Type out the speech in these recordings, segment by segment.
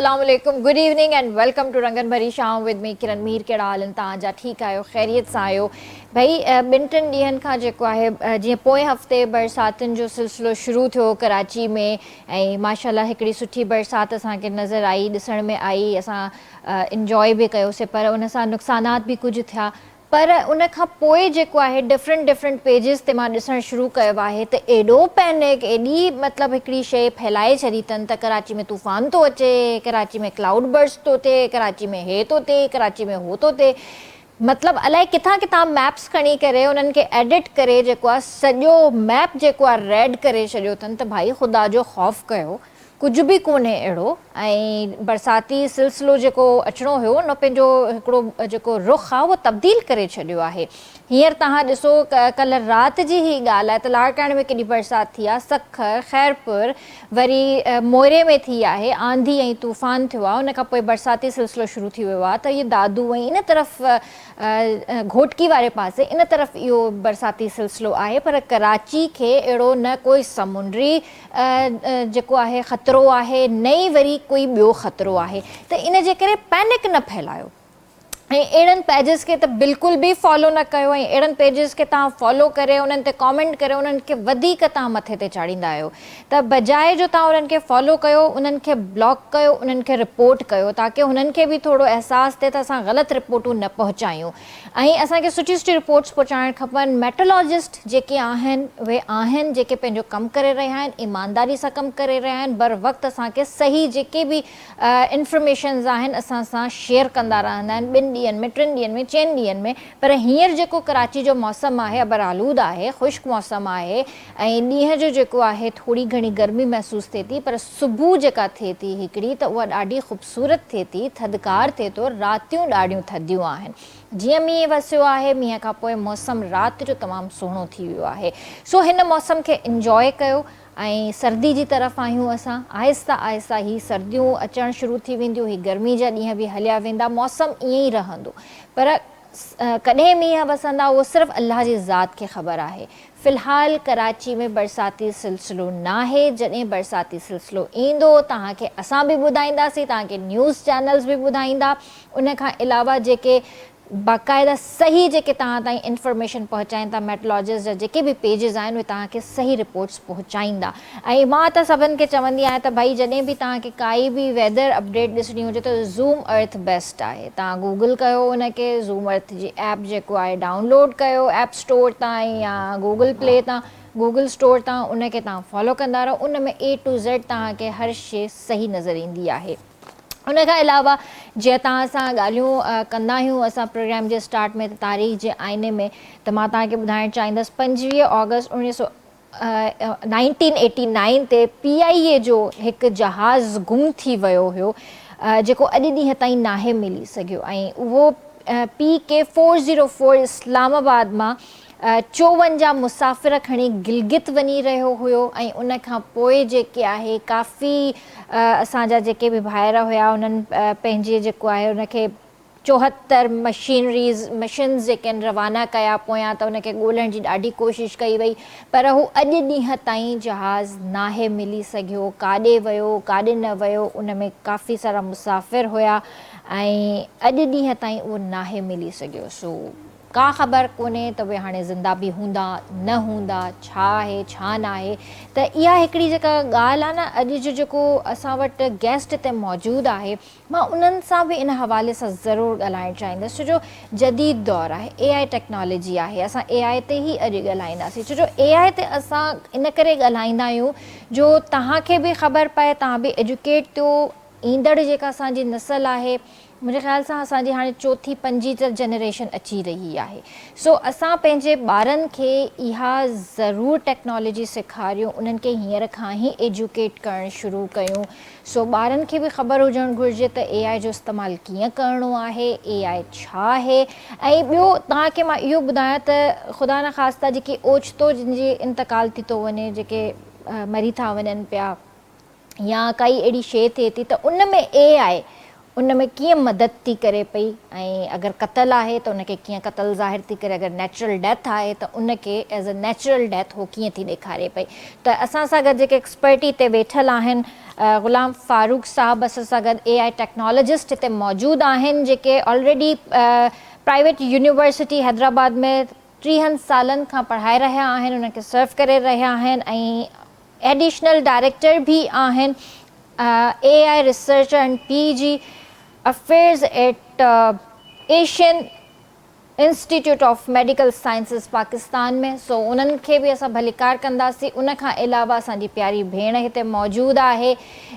अस्सलाम वालेकुम, good evening and welcome to रंगन भरी शाम विद मी किरण मीर। कहिड़ा हाल आहिनि तव्हांजा? ठीकु आहियो? ख़ैरियत सां आहियो? भई ॿिनि टिनि ॾींहंनि खां जेको आहे जीअं पोएं हफ़्ते बरसातुनि जो सिलसिलो शुरू थियो कराची में ऐं माशाल्लाह हिकिड़ी सुठी बरसाति असांखे नज़र आई, ॾिसण में आई, असां इंजॉय बि कयोसीं, पर उन सां नुक़सानात बि कुझु थिया। पर उन खां पोइ जेको आहे डिफरेंट पेजिस ते मां ॾिसणु शुरू कयो आहे त एॾो पैनिक, एॾी मतिलबु हिकिड़ी शइ फैलाए छॾी अथनि त कराची में तूफ़ान थो अचे, कराची में क्लाउड बर्स्ट थो थिए, कराची में हे थो थिए, कराची में हो थो थिए। मतिलबु अलाए किथां किथां मैप्स खणी करे उन्हनि खे एडिट करे जेको आहे सॼो मैप जेको आहे रेड करे छॾियो अथनि त भाई ख़ुदा जो ख़ौफ़ कयो, कुझु बि कोन्हे अहिड़ो। ऐं बरसाती सिलसिलो जेको अचिणो हुयो उन पंहिंजो हिकिड़ो जेको रुख़ आहे उहो तब्दील करे छॾियो आहे। हींअर तव्हां ॾिसो कल्ह राति जी ई ॻाल्हि आहे त लाड़काणे में केॾी बरसाति थी आहे, सखर, ख़ैरपुर, वरी मोइरे में थी आहे, आंधी ऐं तूफ़ान थियो आहे। उन खां पोइ बरसाती सिलसिलो शुरू थी वियो आहे त इहो दादू ऐं इन तरफ़ घोटकी वारे पासे इन तरफ़ इहो बरसाती सिलसिलो आहे। पर कराची खे अहिड़ो न कोई समुंडी जेको आहे ख़तरो आहे, न ई वरी कोई ॿियो ख़तरो आहे, त इन जे करे पैनिक न फैलायो ऐं अहिड़नि पेजिस खे त बिल्कुलु बि फॉलो न कयो। ऐं अहिड़नि पेजिस खे तव्हां फॉलो करे उन्हनि ते कॉमेंट करे उन्हनि खे वधीक तव्हां मथे ते चाढ़ींदा आहियो, त बजाए जो तव्हां उन्हनि खे फॉलो कयो, उन्हनि खे ब्लॉक कयो, उन्हनि खे रिपोर्ट कयो, ताकी हुननि खे बि थोरो अहसासु थिए त असां ग़लति रिपोर्टूं न पहुचायूं। ऐं असांखे सुठी सुठी रिपोर्ट्स पहुचाइणु खपनि। मेट्रोलॉजिस्ट जेके आहिनि उहे आहिनि जेके पंहिंजो कमु करे रहिया आहिनि, ईमानदारी सां कमु करे रहिया आहिनि, बर वक़्तु असांखे सही जेके बि इंफॉर्मेशन्स आहिनि असां सां शेयर कंदा रहंदा आहिनि, 2 ॾींहंनि में, 3 ॾींहंनि में, 4 ॾींहंनि में। पर हींअर जेको कराची जो मौसमु आहे अबर आलूद आहे, ख़ुश्क मौसमु आहे ऐं ॾींहं जो जेको आहे थोरी घणी गर्मी महसूसु थिए थी, पर सुबुह जेका थिए थी हिकिड़ी त उहा ॾाढी ख़ूबसूरत थिए थी, थधिकार थिए थो, रातियूं ॾाढियूं थधियूं आहिनि। जीअं मींहुं वसियो आहे, मींहं खां पोइ मौसमु राति जो तमामु सुहिणो थी वियो आहे। सो हिन मौसम खे इंजॉय कयो। ऐं सर्दी जी तरफ़ आहियूं असां, आहिस्ता आहिस्ता ही सर्दियूं अचणु शुरू थी वेंदियूं, ही गर्मी जा ॾींहं बि हलिया वेंदा, मौसमु ईअं ई रहंदो। पर कॾहिं मींहं वसंदा उहो सिर्फ़ु अल्लाह जी ज़ात खे ख़बर आहे। फ़िलहालु कराची में बरसाती सिलसिलो न आहे। जॾहिं बरसाती सिलसिलो ईंदो तव्हांखे असां बि ॿुधाईंदासीं, तव्हांखे न्यूज़ चैनल्स बि ॿुधाईंदा। उन खां अलावा जेके बाक़ाइदा सही जेके तव्हां ताईं इंफॉर्मेशन पहुचाइनि था, मेट्रोलॉजिस्ट जा जेके बि पेजिस आहिनि उहे तव्हांखे सही रिपोर्ट्स पहुचाईंदा। ऐं मां त सभिनि खे चवंदी आहियां त भई जॾहिं बि तव्हांखे काई बि वेदर अपडेट ॾिसणी हुजे त ज़ूम अर्थ बेस्ट आहे। तव्हां गूगल कयो उनखे, ज़ूम अर्थ जी ऐप जेको आहे डाउनलोड कयो ऐप स्टोर तां या गूगल प्ले तां, गूगल स्टोर तां, उनखे तव्हां फॉलो कंदा रहो। उन में A to Z तव्हांखे हर शइ सही नज़र ईंदी आहे। उन खां अलावा जीअं तव्हां सां ॻाल्हियूं कंदा आहियूं असां प्रोग्राम जे स्टार्ट में तारीख़ जे आईने में, त मां तव्हांखे ॿुधाइणु चाहींदसि 25 ऑगस्ट 1989 ते PIA जो हिकु जहाज़ गुम थी वियो हुयो, जेको अॼु ॾींहं ताईं नाहे मिली सघियो। ऐं उहो PK 404 इस्लामाबाद मां 54 मुसाफ़िर खणी गिलगित वञी रहियो हुयो। ऐं उन खां पोइ जेके आहे काफ़ी असांजा जेके बि भाइर हुया उन्हनि पंहिंजे जेको आहे उनखे 74 मशीन्स जेके आहिनि रवाना कया पोयां, त उनखे ॻोल्हण जी ॾाढी कोशिशि कई वई, पर हू अॼु ॾींहं ताईं जहाज़ नाहे मिली सघियो। काॾे वियो, काॾे न वियो, उन में काफ़ी सारा मुसाफ़िर हुया ऐं अॼु ॾींहं ताईं उहो नाहे मिली सघियो। सो का ख़बर कोन्हे त उहे हाणे ज़िंदा बि हूंदा न हूंदा, छा आहे छा न आहे। त इहा हिकिड़ी जेका ॻाल्हि आहे न, अॼु जो जेको असां वटि गेस्ट हिते मौजूदु आहे, मां उन्हनि सां बि इन हवाले सां ज़रूरु ॻाल्हाइणु चाहींदसि। छो जो जदीद दौरु आहे, AI टेक्नोलॉजी आहे, असां AI ते ई अॼु ॻाल्हाईंदासीं। छो जो AI ते असां इन करे ॻाल्हाईंदा आहियूं जो तव्हांखे बि ख़बर पए, तव्हां बि एजुकेट थियो। ईंदड़ जेका असांजी नस्ल आहे, मुंहिंजे ख़्याल सां असांजी हाणे 4th 5th जनरेशन अची रही आहे। सो असां पंहिंजे ॿारनि खे इहा ज़रूरु टेक्नोलॉजी सेखारियूं, उन्हनि खे हींअर खां ई एजुकेट करणु शुरू कयूं। सो ॿारनि खे बि ख़बर हुजणु घुरिजे त AI जो इस्तेमालु कीअं करिणो आहे, AI छा आहे। ऐं ॿियो तव्हांखे मां इहो ॿुधायां त ख़ुदा न ख़ास्ता जेकी ओचितो जिन जी इंतकाल थी थो वञे, जेके मरी था वञनि पिया या काई अहिड़ी शइ थिए थी, त उन में AI उन में कीअं मदद थी करे पई ऐं अगरि क़तल आहे त उनखे कीअं क़तल ज़ाहिर थी करे, अगरि नेचुरल डेथ आहे त उनखे एज़ अ नेचुरल डेथ हो कीअं थी ॾेखारे पई। त असां सां गॾु जेके एक्सपर्ट हिते वेठल आहिनि, ग़ुलाम फारूक साहब असां सां गॾु AI टेक्नोलॉजिस्ट हिते मौजूदु आहिनि, जेके ऑलरेडी प्राइवेट यूनिवर्सिटी हैदराबाद में 30 सालनि खां पढ़ाए रहिया आहिनि, उनखे सर्व करे रहिया आहिनि ऐं एडिशनल डायरेक्टर बि आहिनि AI research and PG affairs eight Asian institute of medical sciences Pakistan में। सो उन्हनि खे बि असां भलीकार कंदासीं। उन खां अलावा असांजी प्यारी भेण हिते मौजूदु आहे,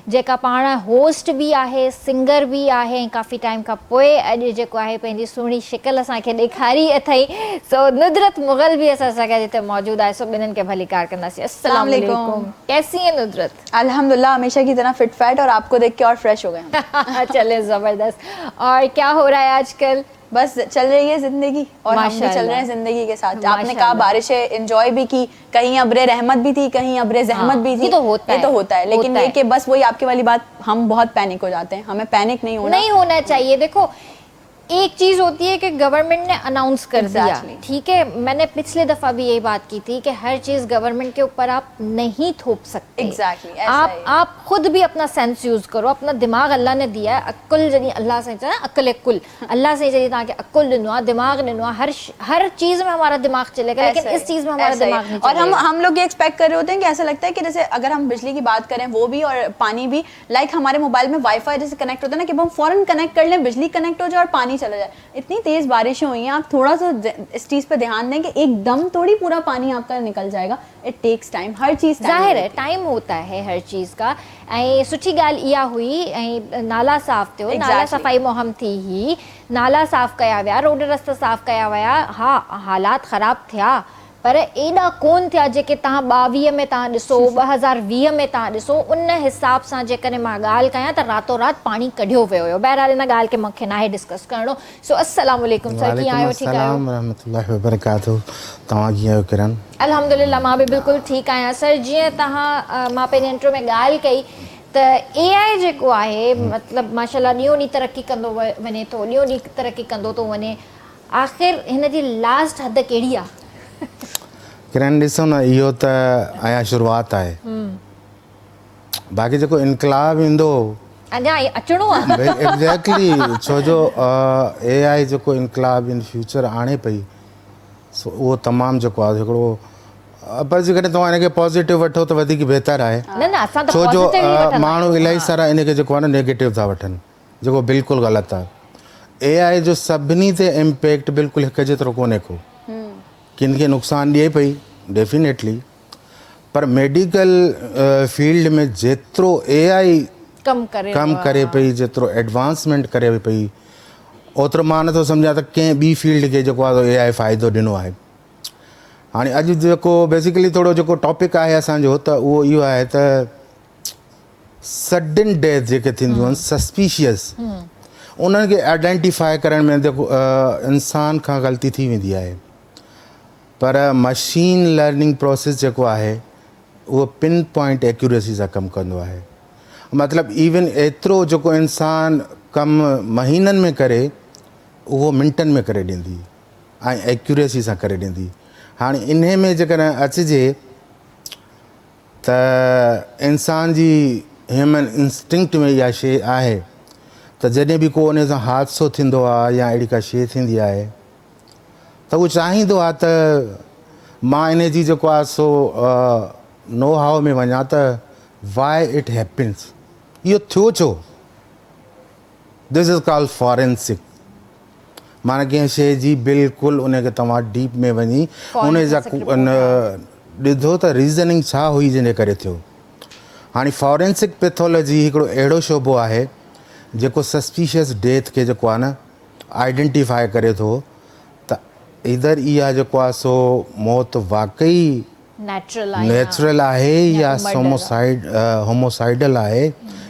जेका पाण होस्ट बि आहे, सिंगर बि आहे ऐं काफ़ी टाइम खां पोइ अॼु जेको आहे पंहिंजी सुहिणी शिकल असांखे ॾेखारी अथई। सो नुदरत मुग़ल बि असां सां गॾु हिते मौजूदु आहे। सो ॿिन्हिनि खे भलीकार कंदासीं। अस्सलाम वालेकुम, कैसी है नुदरत? अल्हम्दुलिल्लाह, हमेशा की तरह फिट फैट, और आपको देख के और फ्रेश हो गए। चले ज़बरदस्त। और क्या हो रहा है आजकल? बस चल रही है जिंदगी और हम भी चल रहे हैं जिंदगी के साथ। आपने कहा बारिशें एंजॉय भी की, कहीं अब्रे रहमत भी थी, कहीं अब्रे जहमत भी थी। ये तो होता है लेकिन ये कि बस वही आपकी वाली बात, हम बहुत पैनिक हो जाते हैं। हमें पैनिक नहीं होना चाहिए। देखो, एक चीज होती है कि गवर्नमेंट ने अनाउंस कर दिया, ठीक है। मैंने पिछले दफा भी यही बात की थी कि हर चीज गवर्नमेंट के ऊपर आप नहीं थोप सकते। आप खुद भी अपना सेंस यूज करो, अपना दिमाग अल्लाह ने दिया है। अक्ल जॾहिं अल्लाह से अक्ल कुल, अल्लाह से जॾहिं तव्हांखे अक्ल ॾिनो आहे, दिमाग ॾिनो आहे, हर चीज में हमारा दिमाग चलेगा, लेकिन इस चीज में हमारा दिमाग नहीं चलेगा। और हम लोग ये एक्सपेक्ट कर रहे होते हैं कि ऐसा लगता है कि जैसे अगर हम बिजली की बात करें वो भी और पानी भी, लाइक हमारे मोबाइल में वाईफाई जैसे कनेक्ट होता है ना, कि हम फौरन कनेक्ट कर लें, बिजली कनेक्ट हो जाए और पानी चला जाए। इतनी तेज बारिशें हुई हैं, आप थोड़ा सा इस चीज पे ध्यान दें कि एकदम थोड़ी पूरा पानी आपका निकल जाएगा। इट टेक्स टाइम, हर चीज ज़ाहिर है टाइम होता है हर चीज़ का। ऐं सुठी ॻाल्हि इहा हुई, ऐं नाला साफ़ थियो, नाला सफ़ाई मुहिम थी ही, नाला साफ़ कया विया, रोड रस्ता साफ़ कया विया। हा, हालात ख़राब थिया, पर एॾा कोन थिया जेके तव्हां 22 में तव्हां ॾिसो, 2020 में तव्हां ॾिसो। उन हिसाब सां जेकॾहिं मां ॻाल्हि कयां त रातो राति पाणी कढियो वियो हुयो। बहरहाल इन ॻाल्हि खे मूंखे नाहे डिस्कस करणो। सो अस्सलाम वालेकुम सर, कीअं आहियो? ठीकु आहियो? रहमतुल्लाहि व बरकातहू। तव्हां कीअं आहियो किरण? अल्हम्दुलिल्लाह, मां बि बिल्कुलु ठीकु आहियां। सर, जीअं तव्हां मां पंहिंजे इंट्रो में ॻाल्हि कई त AI जेको आहे, मतिलबु माशाल्लाह ॾींहों ॾींहुं तरक़ी कंदो वञे थो, ॾींहों ॾींहुं तरक़ी कंदो थो वञे। आख़िर हिन जी लास्ट हद कहिड़ी आहे? किरण ॾिसो न, इहो त अञा शुरूआति आहे। बाक़ी जेको इनकलाब ईंदो अञा अचणो आहे। एग्जैक्टली, छो जो AI जेको इनकलाब इन फ्यूचर आणे पई, सो उहो तमामु जेको आहे हिकिड़ो, पर जेकॾहिं तव्हां हिनखे पॉज़िटिव वठो त वधीक बहितर आहे। छो जो माण्हू इलाही सारा इनखे जेको आहे न नेगेटिव था वठनि, जेको बिल्कुलु ग़लति आहे। AI जो सभिनी ते इम्पैक्ट बिल्कुलु हिकु जेतिरो कोन्हे को, किन खे नुक़सानु ॾिए पई डेफिनेटली, पर मेडिकल फील्ड में जेतिरो AI कम करे पई, जेतिरो एडवांसमेंट करे पई, ओतिरो मां नथो सम्झां त कंहिं ॿी फील्ड खे जेको आहे AI फ़ाइदो ॾिनो आहे। हाणे अॼु जेको बेसिकली थोरो जेको टॉपिक आहे असांजो, त उहो इहो आहे त सडन डेथ जेके थींदियूं आहिनि, सस्पिशियस, उन्हनि खे आइडेंटिफाई करण में जेको इंसान खां ग़लती थी वेंदी आहे। पर मशीन लर्निंग प्रोसेस जेको आहे उहो पिन पॉइंट एक्यूरेसी सां कमु कंदो आहे। मतिलबु इवन एतिरो जेको इंसान कमु महीननि में करे, उहो मिंटनि में करे ॾींदी ऐं एक्यूरेसी सां करे ॾींदी। हाणे इन में जेकॾहिं अचिजे त इंसान जी ह्यूमन इंस्टिंक्ट में इहा शइ आहे त जॾहिं बि को उन सां हादसो थींदो आहे या अहिड़ी का शइ थींदी आहे त उहो चाहींदो आहे त मां इन जी जेको आहे सो नो हाउ में वञा त वाई इट हैपन्स, इहो थियो छो। This is called forensic. माना कंहिं शइ जी बिल्कुलु उनखे तव्हां डीप में वञी उन जा ॾिठो त रीज़निंग छा हुई जंहिंजे करे थियो। हाणे फॉरेंसिक पैथोलॉजी हिकिड़ो अहिड़ो शोबो आहे जेको सस्पिशियस डेथ खे जेको आहे न आइडेंटिफाई करे थो त इधर इहा जेको आहे सो मौत वाकई नेचुरल आहे या होमोसाइडल आहे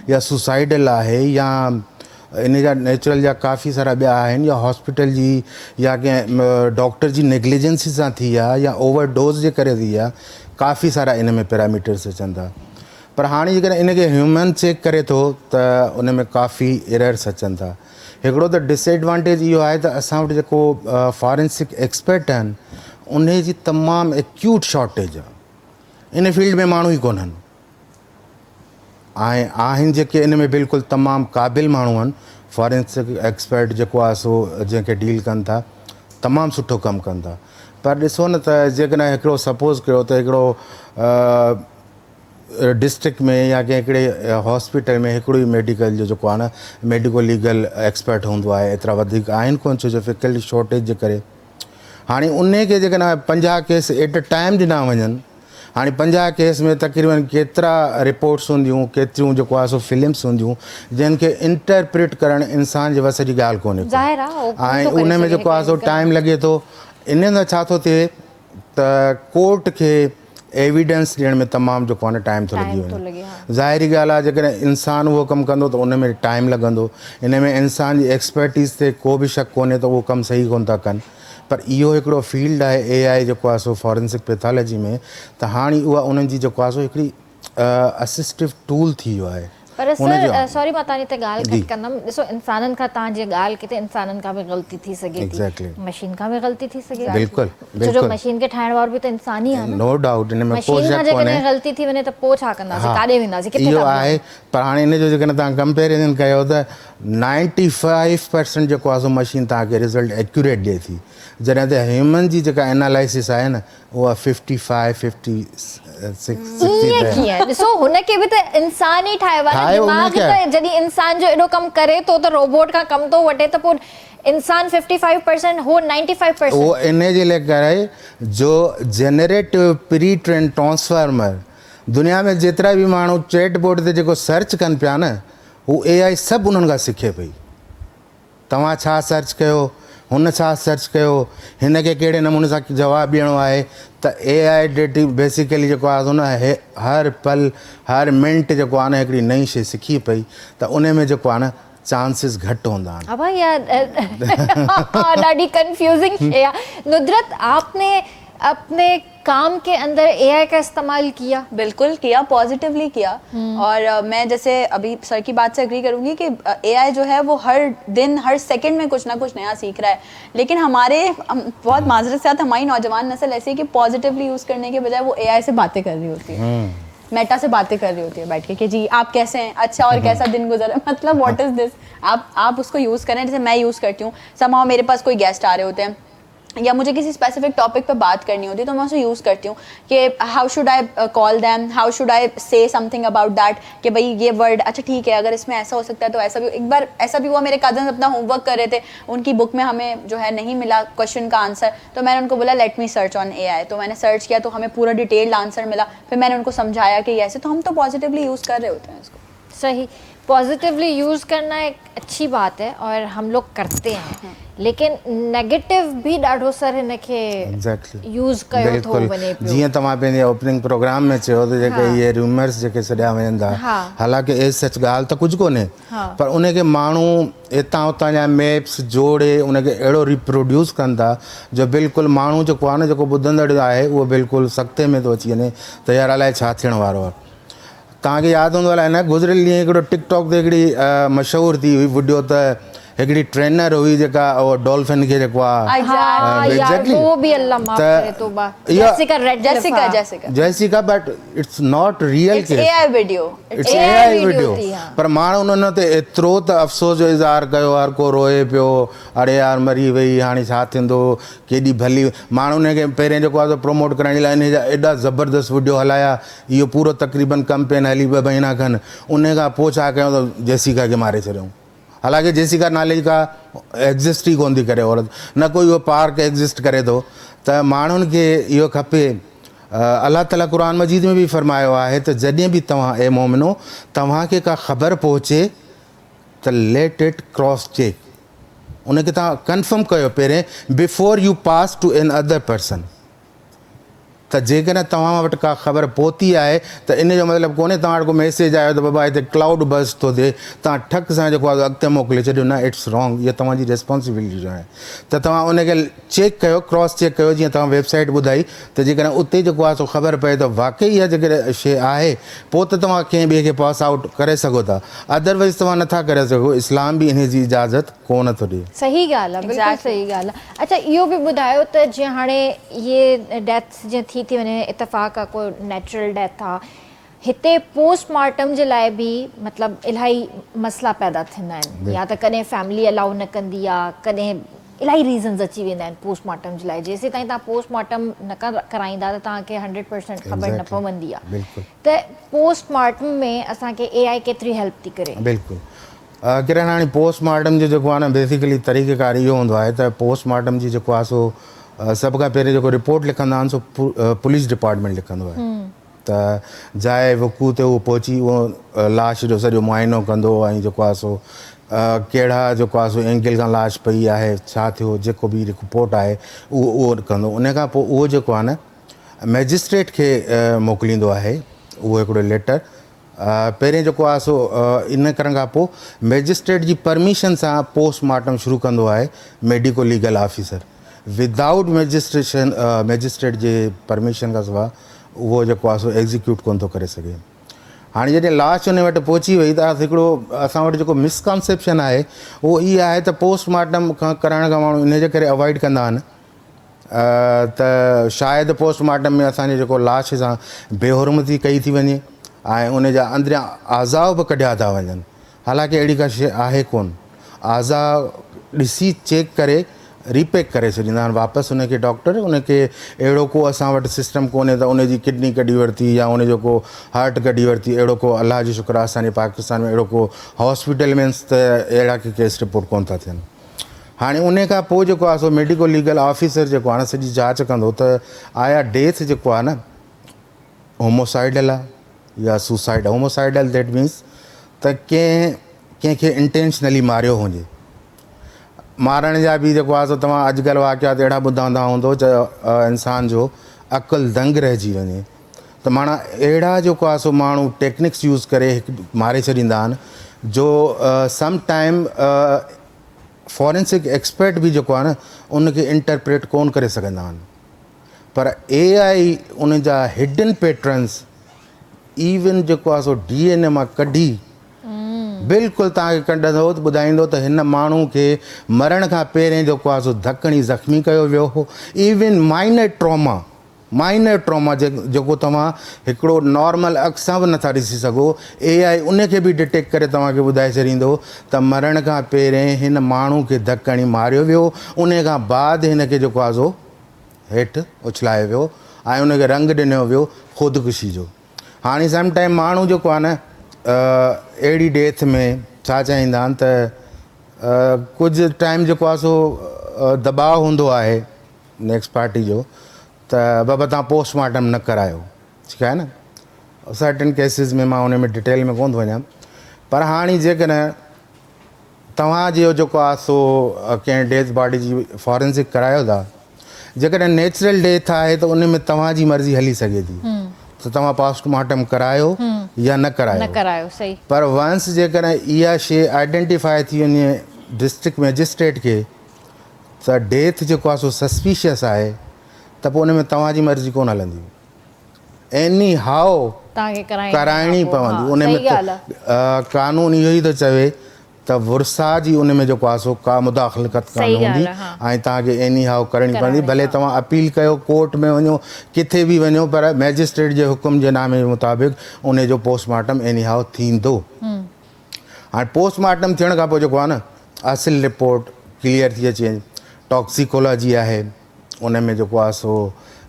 या सुसाइडल आहे या इन जा नेचुरल जा काफ़ी सारा ॿिया आहिनि, या हॉस्पिटल जी या कंहिं डॉक्टर जी नेग्लिजेंसी सां थी आहे या ओवरडोज जे करे थी आहे। काफ़ी सारा इन में पैरामीटर्स अचनि था। पर हाणे जेकॾहिं इनखे ह्यूमन चेक करे थो त उन में काफ़ी एरर्स अचनि था। हिकिड़ो त डिसएडवांटेज इहो आहे त असां वटि जेको फॉरेंसिक एक्सपर्ट आहिनि उन जी तमामु एक्यूट शॉर्टेज आहे। इन फील्ड में माण्हू ई कोन्हनि, आहिनि जेके इन में बिल्कुलु तमामु क़ाबिल माण्हू आहिनि। फॉरेंसिक एक्सपर्ट जेको आहे सो जंहिंखे डील कनि था, तमामु सुठो कमु कनि था। पर ॾिसो न त जेकॾहिं हिकिड़ो सपोज़ कयो त हिकिड़ो डिस्ट्रिक्ट में या कंहिं हिकिड़े हॉस्पिटल में हिकिड़ो ई मेडिकल जो जेको आहे न मेडिको लीगल एक्सपर्ट हूंदो आहे, एतिरा वधीक आहिनि कोन, छो जो फैकल्टी शॉर्टेज जे करे। हाणे उन खे जेकॾहिं 50 केस एट अ टाइम ॾिना वञनि, हाणे 50 केस में तक़रीबन केतिरा रिपोर्ट्स हूंदियूं, केतिरियूं जेको आहे सो फिल्म्स हूंदियूं जिन खे इंटरप्रिट करणु इंसान जे वस जी ॻाल्हि कोन्हे। ऐं उन में जेको आहे सो टाइम लॻे थो। इन सां छा थो थिए त कोर्ट खे एविडेंस ॾियण में तमामु जेको आहे न टाइम थो लॻी वञे। ज़ाहिरी ॻाल्हि आहे जेकॾहिं इंसानु उहो कमु कंदो त उन में टाइम लॻंदो। इन में इंसान जी एक्सपर्टीज़ ते को बि शक कोन्हे त उहो कमु सही कोन था कनि। पर इहो हिकिड़ो फील्ड आहे AI जेको आहे सो फॉरेंसिक पैथोलॉजी में, त हाणे उहा उन्हनि जी जेको आहे सो हिकिड़ी असिस्टिव टूल थी वियो आहे। पर सर सॉरी मां तव्हांजी त ॻाल्हि घटि कंदमि। ॾिसो इंसाननि खां तव्हां जीअं ॻाल्हि कई त इंसाननि खां बि ग़लती थी सघे थी, मशीन खां बि ग़लती थी सघे। बिल्कुलु छो जो मशीन खे ठाहिण वारो बि त इंसान ई आहे। नो डाउट, इन में मशीन खां जेकॾहिं ग़लती थी वञे त पोइ छा कंदासीं, काॾे वेंदासीं, किथे इहो आहे। पर हाणे इन जो जेकॾहिं तव्हां कंपेरिज़न कयो त 95% जेको आहे सो मशीन तव्हांखे रिज़ल्ट एक्यूरेट ॾिए थी, जॾहिं त ह्यूमन जी जेका एनालिसिस आहे न उहा 55-56 ॾिसो हुनखे बि त इंसान ई ठाहियो आहे। दिमाग़ त जॾहिं इंसान जो एॾो कमु करे थो त रोबोट खां कमु थो वठे त पोइ इंसान 55% हो 95%। उहो इन जे लाइ करे जो जनरेटिव प्री ट्रेन ट्रांसफार्मर दुनिया में जेतिरा बि माण्हू चैट बोर्ड ते जेको सर्च कनि पिया न, हू AI सभु उन्हनि खां सिखे पई। तव्हां छा सर्च कयो, हुन छा सर्च कयो, हिन खे कहिड़े नमूने सां जवाबु ॾियणो आहे, त AI डेटी बेसिकली जेको आहे न हर पल हर मिंट जेको आहे न हिकिड़ी नई शइ सिखी पई, त उन में जेको आहे न चांसिस घटि हूंदा आहिनि। अब यार ॾाढी कंफ्यूजिंग शइ आहे। नुदरत, आपने अपने काम के अंदर AI का इस्तेमाल किया? बिल्कुल किया, पॉजिटिवली किया। और मैं जैसे अभी सर की बात से एग्री करूंगी कि AI जो है वो हर दिन हर सेकंड में कुछ ना कुछ नया सीख रहा है। लेकिन बहुत माजरत से हमारी नौजवान नस्ल ऐसी है कि पॉजिटिवली यूज़ करने के बजाय वो AI से बातें कर रही होती है, मेटा से बातें कर रही होती है बैठ के कि जी आप कैसे हैं, अच्छा और कैसा दिन गुजरा। मतलब व्हाट इज़ दिस। आप उसको यूज़ करें जैसे मैं यूज़ करती हूँ। समहाउ मेरे पास कोई गेस्ट आ रहे होते हैं या मुझे किसी स्पेसिफिक टॉपिक पे बात करनी होती है तो मैं उसे यूज़ करती हूँ कि how should I call them, how should I say something about that, कि भाई ये वर्ड अच्छा ठीक है, अगर इसमें ऐसा हो सकता है तो ऐसा भी। एक बार ऐसा भी हुआ, मेरे कजन अपना होमवर्क कर रहे थे, उनकी बुक में हमें जो है नहीं मिला क्वेश्चन का आंसर, तो मैंने उनको बोला let me search on AI। तो मैंने सर्च किया तो हमें पूरा डिटेल्ड आंसर मिला। फिर मैंने उनको समझाया कि ऐसे। तो हम तो पॉजिटिवली यूज़ कर रहे होते हैं इसको। सही, पॉजिटिवली यूज़ करना एक अच्छी बात है और हम लोग करते हैं, लेकिन नेगेटिव भी ॾाढो सर हिनखे यूज़ कयो थो वञे पियो। जीअं तव्हां पंहिंजे ओपनिंग प्रोग्राम में चयो त जेके इहे रूमर्स जेके सॾिया वञनि था, हालांकि ए सच ॻाल्हि त कुझु कोन्हे, पर उनखे माण्हू हितां हुतां जा मैप्स जोड़े उनखे अहिड़ो रिप्रोड्यूस कनि था जो बिल्कुलु माण्हू जेको आहे न जेको ॿुधंदड़ आहे उहो बिल्कुलु सख़्ते में थो अची वञे त यार अलाए छा थियण वारो आहे। तव्हांखे यादि हूंदो अलाए न, गुज़िरियल ॾींहुं हिकिड़ो टिकटॉक ते हिकिड़ी मशहूरु थी हुई वीडियो, त हिकिड़ी ट्रेनर हुई जेका उहो डॉल्फिन खे जेको आहे Jessica, but it's not real case, it's AI video. पर माण्हू उन्हनि ते एतिरो त अफ़सोस जो इज़हार कयो, हर को रोए पियो, अड़े यार मरी वई, हाणे छा थींदो, केॾी भली। माण्हू उनखे पहिरें जेको आहे प्रमोट करण लाइ इन जा एॾा ज़बरदस्त वीडियो हलाया, इहो पूरो तक़रीबन कैंपेन हली 2 महीना खनि। उन खां पोइ छा कयूं त जेसिका खे मारे छॾियऊं। हालांकि जेसिका नाले का एग्ज़िस्ट ई कोन थी करे औरत, न कोई उहो पार्क एग्ज़िस्ट करे थो। त माण्हुनि खे इहो खपे, अलाह ताला क़ुरान मजीद में बि फरमायो आहे त जॾहिं बि तव्हां ए मोमिनो तव्हांखे का ख़बर पहुचे त लेट इट क्रॉस चेक, उनखे तव्हां कंफर्म कयो पहिरें before you pass to an other person. त जेकॾहिं तव्हां वटि का ख़बर पहुती आहे त इन जो मतिलबु कोन्हे तव्हां वटि को मैसेज आयो त बाबा हिते क्लाउड बस्ट थो थिए तव्हां ठक सां जेको आहे अॻिते मोकिले छॾियो न इट्स रॉन्ग इहा तव्हांजी रिस्पॉन्सिबिलिटी जो आहे त तव्हां उनखे चेक कयो क्रॉस चेक कयो जीअं तव्हां वेबसाइट ॿुधाई त जेकॾहिं उते जेको आहे सो ख़बर पए त वाक़ई इहा जेकॾहिं शइ आहे पोइ त तव्हां कंहिं ॿिए खे पास आउट करे सघो था अदरवाइज़ तव्हां नथा करे सघो इस्लाम बि इन जी इजाज़त कोन थो ॾिए सही ॻाल्हि आहे बिल्कुलु सही ॻाल्हि आहे अच्छा इहो बि ॿुधायो त जीअं हाणे इहे डेथ जीअं थी वञे इतफ़ाक़ आहे कोई नेचुरल डेथ आहे हिते पोस्टमार्टम जे लाइ बि मतिलबु इलाही मसइला पैदा थींदा आहिनि या त कॾहिं फैमिली अलाउ न कंदी आहे कॾहिं इलाही रीज़न्स अची वेंदा आहिनि पोस्टमार्टम जे लाइ जेसीं ताईं तव्हां पोस्टमार्टम न कराईंदा त तव्हांखे 100% ख़बर न पवंदी आहे त पोस्टमार्टम में असांखे AI केतिरी हेल्प थी करे बिल्कुलु किरण हाणे पोस्टमार्टम जो जेको आहे न बेसिकली तरीक़ेकार इहो हूंदो आहे त पोस्टमार्टम जी जेको आहे सो सभ खां पहिरीं जेको रिपोर्ट लिखंदा आहिनि सो पुलिस डिपार्टमेंट लिखंदो आहे त जाइ वक़ू ते उहो पहुची उहो लाश जो सॼो मुआइनो कंदो ऐं जेको आहे सो कहिड़ा जेको आहे सो एंगल खां लाश पई आहे छा थियो जेको बि रिपोर्ट आहे उहो कंदो उन खां पोइ उहो जेको आहे न मैजिस्ट्रेट खे मोकिलींदो आहे उहो हिकिड़ो लेटर पहिरें जेको आहे सो इन करण खां पोइ मैजिस्ट्रेट जी परमिशन सां पोस्टमार्टम शुरू कंदो आहे medico legal officer without magistrate जे परमिशन खां सवाइ उहो जेको आहे सो एग्ज़ीक्यूट कोन थो करे सघे हाणे जॾहिं लाश उन वटि पहुची वई त हिकिड़ो असां वटि जेको मिसकॉन्सेप्शन आहे उहो इहा आहे त पोस्टमार्टम करण खां माण्हू इन जे करे अवॉइड कंदा आहिनि त शायदि पोस्टमार्टम में असांजे जेको लाश सां बेहुरमती कई थी वञे ऐं उन जा अंदरियां आज़ा बि कढिया था वञनि हालांकि अहिड़ी का शइ आहे कोन आज़ा ॾिसी चेक करे रीपैक करे छॾींदा आहिनि वापसि उनखे डॉक्टर उनखे अहिड़ो को असां वटि सिस्टम कोन्हे त उनजी किडनी कढी वरिती या उनजो को हार्ट कढी वरिती अहिड़ो को अलाह जो शुक्र आहे असांजे पाकिस्तान में अहिड़ो को हॉस्पिटल मीन्स त अहिड़ा के केस रिपोर्ट कोन था थियनि हाणे उन खां पोइ जेको आहे सो मेडिको लीगल ऑफिसर जेको आहे न सॼी जांच कंदो त आया डेथ जेको आहे न होमोसाइडल आहे या सुसाइड होमोसाइडल दैट मीन्स त कंहिंखे इंटेंशनली मारियो हुजे मारण जा बि जेको आहे सो तव्हां अॼुकल्ह वाक़ियात अहिड़ा ॿुधंदा हूंदो त इंसान जो अक़ुलु दंग रहिजी वञे त माना अहिड़ा जेको आहे सो माण्हू टेक्निक्स यूज़ करे मारे छॾींदा आहिनि जो सम टाइम फॉरेंसिक एक्सपर्ट बि जेको आहे न उनखे इंटरप्रेट कोन करे सघंदा आहिनि पर AI उन जा हिडन पैटर्न्स इवन जेको आहे सो DNA मां कढी बिल्कुलु तव्हांखे कढंदो त ॿुधाईंदो त हिन माण्हू खे मरण खां पहिरें जेको आहे सो धकणी ज़ख़्मी कयो वियो हो इवन माइनर ट्रॉमा जेको तव्हां हिकिड़ो नॉर्मल अख सां बि नथा ॾिसी सघो AI उनखे बि डिटेक्ट करे तव्हांखे ॿुधाए छॾींदो त मरण खां पहिरें हिन माण्हू खे धकणी मारियो वियो उन खां बाद हिनखे जेको आहे सो हेठि उछलायो वियो ऐं उनखे रंग ॾिनो वियो ख़ुदकुशी जो हाणे सम टाइम माण्हू जेको आहे न अहिड़ी डेथ में छा चाहींदा आहिनि त कुझु टाइम जेको आहे सो दबाव हूंदो आहे नेक्स्ट पार्टी जो त बाबा तव्हां पोस्टमार्टम न करायो ठीकु आहे न सर्टन केसिस में मां उन में डिटेल में कोन थो वञा पर हाणे जेकॾहिं तव्हांजो जेको आहे सो कंहिं डेथ बॉडी जी फॉरेंसिक करायो था जेकॾहिं नेचुरल डेथ आहे त उन में तव्हांजी मर्ज़ी हली सघे थी त तव्हां पोस्टमार्टम करायो या न करायो सही पर वंस जेकॾहिं इहा शइ आइडेंटिफाई थी वञे डिस्ट्रिक्ट मैजिस्ट्रेट खे त डेथ जेको आहे सो सस्पिशियस आहे त पोइ उन में तव्हांजी मर्ज़ी कोन हलंदी एनी हाउ कराइणी पवंदी उन में कानून इहो ई थो चवे त वुरसा जी उन में जेको आहे सो का मुदाख़लत कान हूंदी ऐं तव्हांखे एनी हाउ करणी पवंदी भले तव्हां अपील कयो कोर्ट में वञो किथे बि वञो पर मैजिस्ट्रेट जे हुकुम जे नामे जे मुताबिक़ उन जो पोस्टमार्टम एनी हाउ थींदो हाणे पोस्टमार्टम थियण खां पोइ जेको आहे न असुल रिपोर्ट क्लियर थी अचे टॉक्सिकोलॉजी आहे उन में जेको आहे सो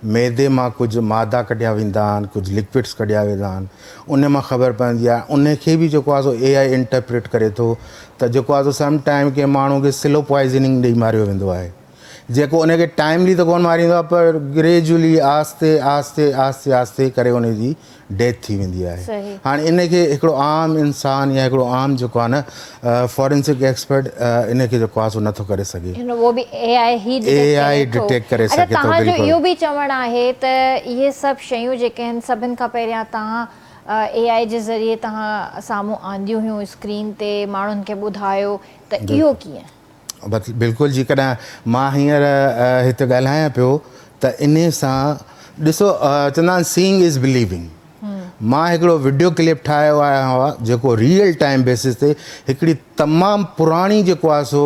मैदे मां कुझु मादा कढिया वेंदा आहिनि कुझु लिक्विड्स कढिया वेंदा आहिनि उन मां ख़बर पवंदी आहे उनखे बि जेको आहे सो AI इंटरप्रेट करे थो त जेको आहे सो सम टाइम कंहिं माण्हू खे स्लो पॉइज़निंग ॾेई मारियो वेंदो आहे जेको उनखे टाइमली त कोन मारींदो आहे, पर ग्रेजुअली आस्ते आस्ते आस्ते आस्ते करे उन जी डेथ थी वेंदी आहे। सही। हाणे इनखे हिकिड़ो आम इंसान या हिकिड़ो आम जेको आहे न फॉरेंसिक एक्सपर्ट इनखे जेको आहे सो नथो करे सघे। वो भी AI ही AI डिटेक्ट करे सघे थो। तव्हांजो बिल्कुलु इहो बि चवणु आहे त इहे सभु शयूं जेके आहिनि सभिनि खां पहिरियां तव्हां AI जे ज़रिए तव्हां साम्हूं आंदियूं हुयूं स्क्रीन ते, माण्हुनि खे ॿुधायो त इहो कीअं? बिल्कुलु जी। कॾहिं मां हींअर हिते ॻाल्हायां पियो त इन सां ॾिसो चवंदा आहिनि सीइंग इज़ बिलीविंग। मां हिकिड़ो वीडियो क्लिप ठाहियो आहियां हुआ जेको रियल टाइम बेसिस ते हिकिड़ी तमामु पुराणी जेको आहे सो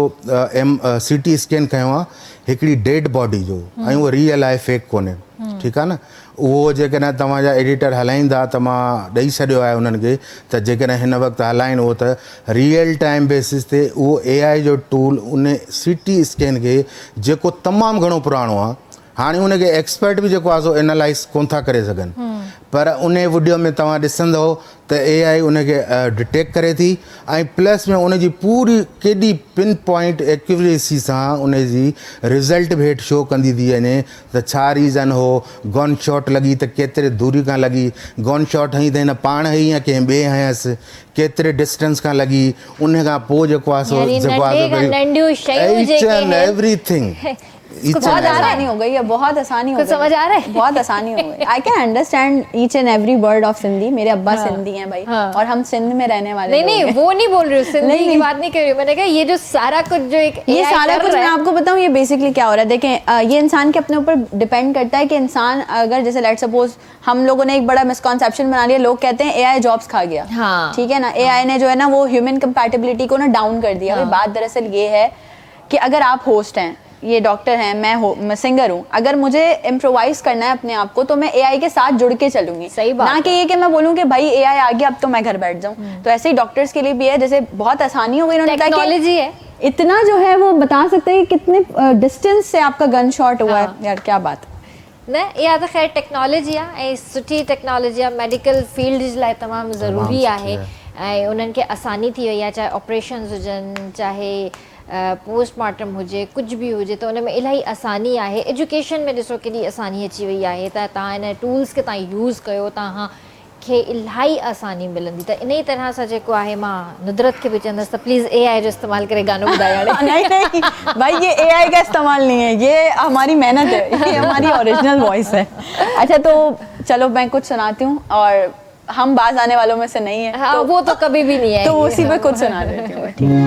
CT स्कैन कयो आहे हिकिड़ी डेड बॉडी जो, ऐं उहो रियल आहे, फेक कोन्हे। ठीकु आहे न। उहो जेकॾहिं तव्हांजा एडिटर हलाईंदा त मां ॾेई छॾियो आहे उन्हनि खे त जेकॾहिं हिन वक़्तु हलाइनि उहो त रियल टाइम बेसिस ते उहो AI जो टूल उन CT स्कैन खे जेको तमामु घणो पुराणो आहे, हाणे उनखे एक्सपर्ट बि जेको आहे सो एनालाइज़ कोन था करे सघनि, पर उन वीडियो में तव्हां ॾिसंदव त AI उनखे डिटेक्ट करे थी, ऐं प्लस में उनजी पूरी केॾी पिन पॉइंट एक्यूरेसी सां उनजी रिज़ल्ट बि हेठि शो कंदी थी वञे त छा रीज़न हो, गन शॉट लॻी त केतिरे दूरी खां लॻी, गन शॉट हई त हिन पाण हई या कंहिं ॿिए हयसि, केतिरे डिस्टेंस खां लॻी, उन खां पोइ जेको आहे सो जेको आहे एवरीथिंग बहुत आसानी हो गई है, बहुत आसानी हो गई। समझ आ रहा है? बहुत आसानी हो गई। I can understand each and every word of Sindhi. मेरे अब्बा सिंधी हैं भाई, और हम सिंध में रहने वाले लोग नहीं हैं। वो नहीं बोल रही हूँ, सिंधी की बात नहीं कर रही हूँ। मैंने कहा ये जो सारा कुछ जो एक ये AI सारा कर कुछ रहा मैं है, आपको बताऊं ये बेसिकली क्या हो रहा है। देखें ये इंसान के अपने ऊपर डिपेंड करता है कि इंसान अगर जैसे लेट सपोज हम लोगों ने एक बड़ा मिसकॉन्सेप्शन बना लिया, लोग कहते हैं AI जॉब्स खा गया। हाँ। ठीक है ना, AI ने जो है ना वो ह्यूमन कंपैटिबिलिटी को ना डाउन कर दिया। भाई बात दरअसल ये है कि अगर आप होस्ट हैं, ये डॉक्टर हैं, मैं सिंगर हूँ, अगर मुझे इम्प्रोवाइज करना है अपने आप को तो मैं AI के साथ जुड़ के चलूंगी। सही बात ना कि ये कि मैं बोलूँ कि भाई AI आ गया अब तो मैं घर बैठ जाऊँ। तो ऐसे ही डॉक्टर्स के लिए भी है, जैसे बहुत आसानी हो गई, उन्होंने कहा टेक्नोलॉजी है, इतना जो है वो बता सकते हैं कि कितने डिस्टेंस से आपका गन शॉट हुआ है। यार क्या बात न इहा त ख़ैर टेक्नोलॉजी आहे ऐं सुठी टेक्नोलॉजी आहे, मेडिकल फील्ड जे लाइ तमामु ज़रूरी आहे ऐं उन्हनि खे आसानी थी वई आहे, चाहे ऑपरेशन्स हुजनि, चाहे पोस्टमार्टम हुजे, कुझु बि हुजे, त उन में इलाही आसानी आहे। एजुकेशन में ॾिसो केॾी आसानी अची वई आहे, त तव्हां इन टूल्स खे तव्हां यूज़ कयो, तव्हांखे इलाही आसानी मिलंदी। त इन ई तरह सां जेको आहे मां नुदरत खे बि चवंदसि त प्लीज़ AI जो इस्तेमालु करे गानो ॿुधाए। नहीं नहीं भाई ये AI का इस्तेमाल नहीं है, ये हमारी मेहनत है, ये हमारी ओरिजिनल वॉइस है। अच्छा तो चलो मैं कुछ सुनाती हूँ, और हम बाज आने वालों में से नहीं है। हाँ, वो तो कभी भी नहीं है, तो उसी पे कुछ सुना देती हूँ। ठीक है।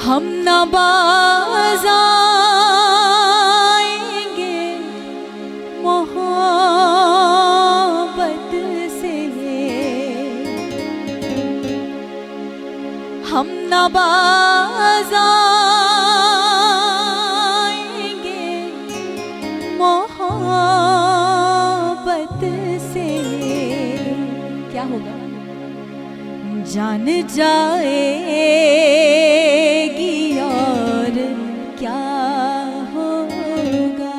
हम न बाज आएंगे मोहब्बत से, हम न बाज आएंगे मोहब्बत से। क्या होगा? जान जाएगी और क्या होगा।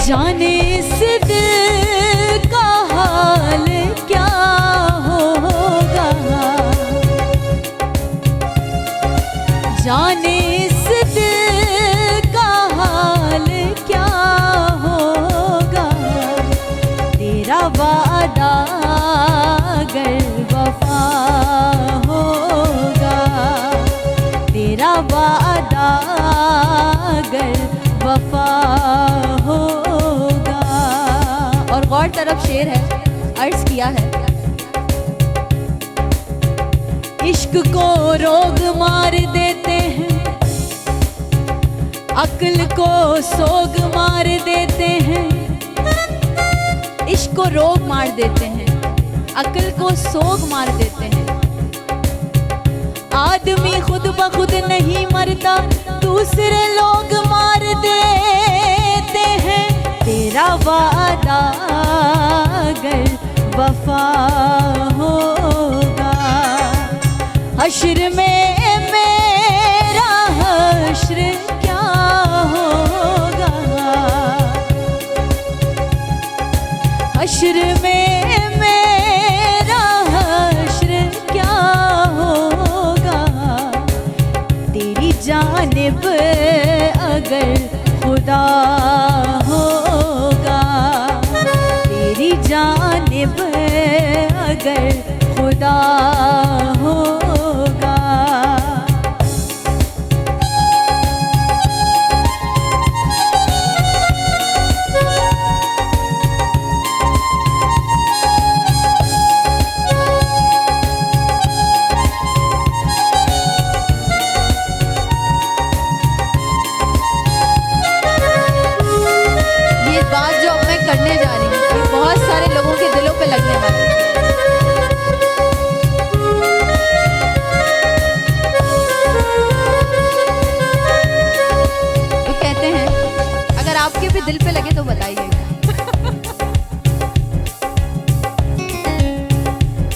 जाने इस दिल का हाल क्या होगा, जाने इस दिल का हाल क्या होगा। तेरा वादा अगर वफा होगा, तेरा वादा अगर वफा होगा। और गौर तरफ शेर है, अर्ज किया है, इश्क को रोग मार देते हैं, अक्ल को सोग मार देते हैं। इश्क को रोग मार देते हैं, अक्ल को सोग मार देते हैं। आदमी खुद बखुद नहीं मरता, दूसरे लोग मार देते हैं। तेरा वादा अगर वफा होगा, हश्र में मेरा हश्र क्या होगा, हश्र में मेरा हश्र क्या होगा। तेरी जानिब अगर खुदा होगा, तेरी जानिब अगर खुदा होगा। ये बात जो अब मैं करने जा रही हूँ, ये बहुत सारे लोगों के दिलों पे लगने वाली है। तो कहते हैं अगर आपके भी दिल पे लगे तो बताइएगा।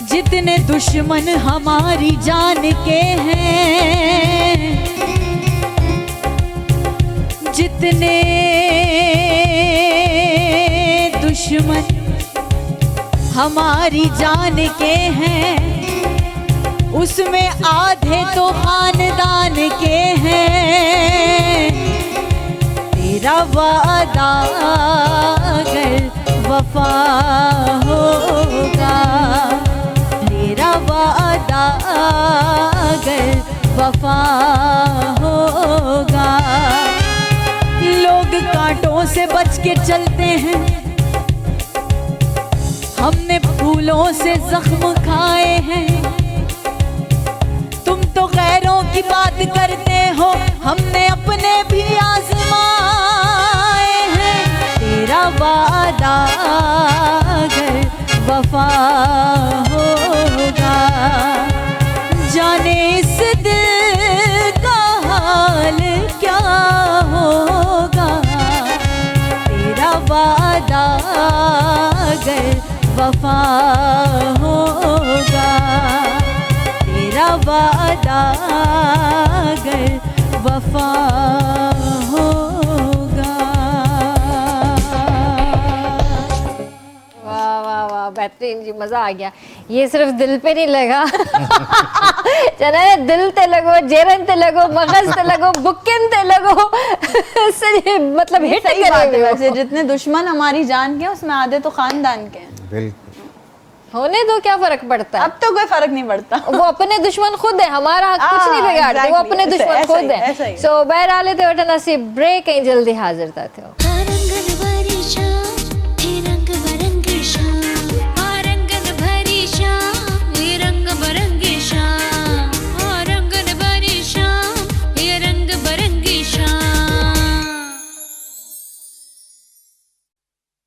जितने दुश्मन हमारी जान के हैं, जितने दुश्मन हमारी जान के हैं, उसमें आधे तो खानदान के हैं। तेरा वादा अगर वफा होगा, तेरा वादा अगर वफा होगा। लोग कांटों से बच के चलते हैं, हमने फूलों से जख्म खाए हैं। तुम तो गैरों की बात करते हो, हमने अपने भी आजमाए हैं। तेरा वादा अगर वफा होगा, जाने इस दिल का हाल क्या होगा। तेरा वादा अगर वफा होगा, तेरा वादा अगर वफा होगा। वाह वाह वाह, बेहतरीन जी, मजा आ गया। ये सिर्फ दिल पे नहीं लगा चला दिल ते लगो, जेरन ते लगो, मगज ते लगो, बुक्कन ते लगो सही मतलब हिट सही बात है। करे वैसे जितने दुश्मन हमारी जान के हैं, उसमें आधे तो खानदान के हैं। बिल्कुल। होने दो, क्या फर्क पड़ता है। अब तो कोई फर्क नहीं पड़ता। वो अपने दुश्मन खुद है, हमारा कुछ नहीं बिगाड़ते, वो अपने exactly, दुश्मन ऐसा खुद ही, ऐसा है। ही। सो बहरहाल ते वठन असी ब्रेक ऐं जल्दी हाजिर था थियो। रंगन भरी शाम हे रंग बरंगी शाम, रंगन भरी शाम हे रंग बरंगी शाम, रंगन भरी शाम हे रंग बरंगी शाम,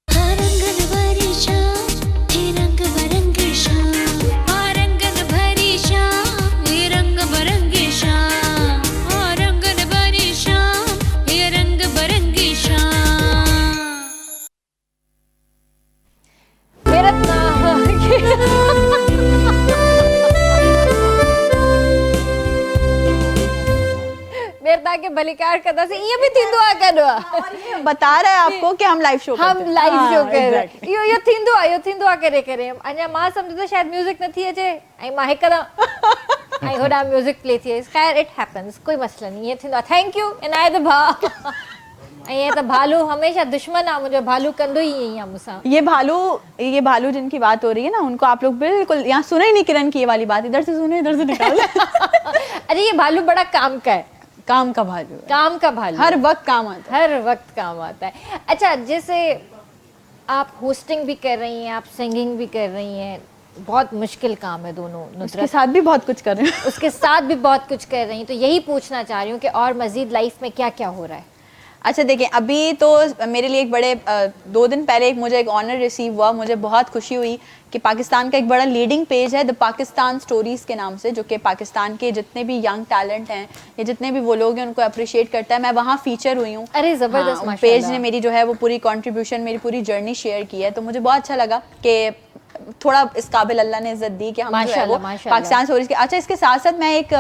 रंगन भरी शाम हे रंग बरंगी शाम, रंगन भरी शाम हे रंग बरंगी शाम, रंगन भरी शाम हे रंग बरंगी शाम। मेरा मेरे ताके बलिकार कदा से ये भी थींदो आ कदो बता रहा है आपको कि हम लाइव शो हम लाइव शो कर रहे हैं। यो थींदो आ करे करे अञा मां समझो तो शायद म्यूजिक न थी अचे ऐं मां हिकदम ऐं होॾां म्यूजिक प्ले थी खैर इट हैपेंस, कोई मसलो नहीं। ये थींदो थैंक यू इनायत भा। ऐं ये तो भालू हमेशा दुश्मन आहे मुंहिंजो, भालू कंदो ही ईअं आहे मूंसां। ये भालू जिनकी बात हो रही है ना, उनको आप लोग बिल्कुल यहाँ सुने ही नहीं किरण की ये वाली बात, इधर से सुने इधर से निकाल। अरे ये भालू बड़ा काम का है, काम का भालू है। काम का भालू हर वक्त काम आता है। हर वक्त काम आता है। अच्छा, जैसे आप होस्टिंग भी कर रही हैं, आप सिंगिंग भी कर रही हैं, बहुत मुश्किल काम है दोनों। उसके साथ भी बहुत कुछ कर रहे हैं। उसके साथ भी बहुत कुछ कर रही हैं, तो यही पूछना चाह रही हूँ कि और मजीद लाइफ में क्या क्या हो रहा है। अच्छा देखिए, अभी तो मेरे लिए एक बड़े 2 दिन पहले मुझे एक ऑनर रिसीव हुआ, मुझे बहुत खुशी हुई कि पाकिस्तान का एक बड़ा लीडिंग पेज है द पाकिस्तान स्टोरीज़ के नाम से, जो कि पाकिस्तान के जितने भी यंग टैलेंट हैं या जितने भी वो लोग हैं उनको अप्रिशिएट करता है। मैं वहाँ फीचर हुई हूँ। अरे ज़बरदस्त, हाँ, माशाल्लाह। पेज ने मेरी जो है वो पूरी कंट्रीब्यूशन, मेरी पूरी जर्नी शेयर की है, तो मुझे बहुत अच्छा लगा कि थोड़ा इस काबिल अल्लाह ने इज्जत दी कि हम जो है वो माशाल्लाह, माशाल्लाह। पाकिस्तान स्टोरीज के। अच्छा, इसके साथ साथ मैं एक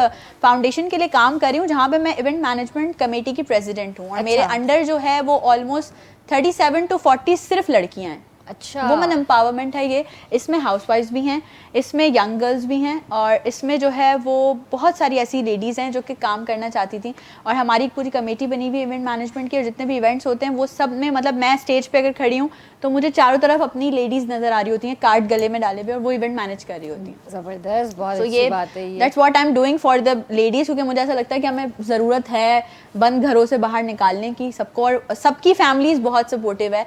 फाउंडेशन के लिए काम कर रही हूँ जहाँ पे मैं इवेंट मैनेजमेंट कमेटी की प्रेसिडेंट हूँ, और मेरे अच्छा। अंडर जो है वो ऑलमोस्ट 37 to 40 सिर्फ लड़कियाँ हैं। अच्छा, वुमेन एम्पावरमेंट है ये। इसमें हाउसवाइफ्स भी हैं, इसमें यंग गर्ल्स भी हैं, और इसमें जो है वो बहुत सारी ऐसी लेडीज़ हैं जो कि काम करना चाहती थी, और हमारी पूरी कमेटी बनी हुई इवेंट मैनेजमेंट की, और जितने भी इवेंट्स होते हैं वो सब में, मतलब मैं स्टेज पे अगर खड़ी हूँ तो मुझे चारों तरफ अपनी लेडीज़ नज़र आ रही होती हैं, कार्ड गले में डाले हुए, और वो इवेंट मैनेज कर रही होती हैं। ज़बरदस्त, बहुत तो अच्छी ये बात है ये। That's what I am doing for the ladies, क्योंकि मुझे ऐसा लगता है कि हमें ज़रूरत है बंद घरों से बाहर निकालने की सबको, और सबकी फैमिलीज़ बहुत सपोर्टिव है,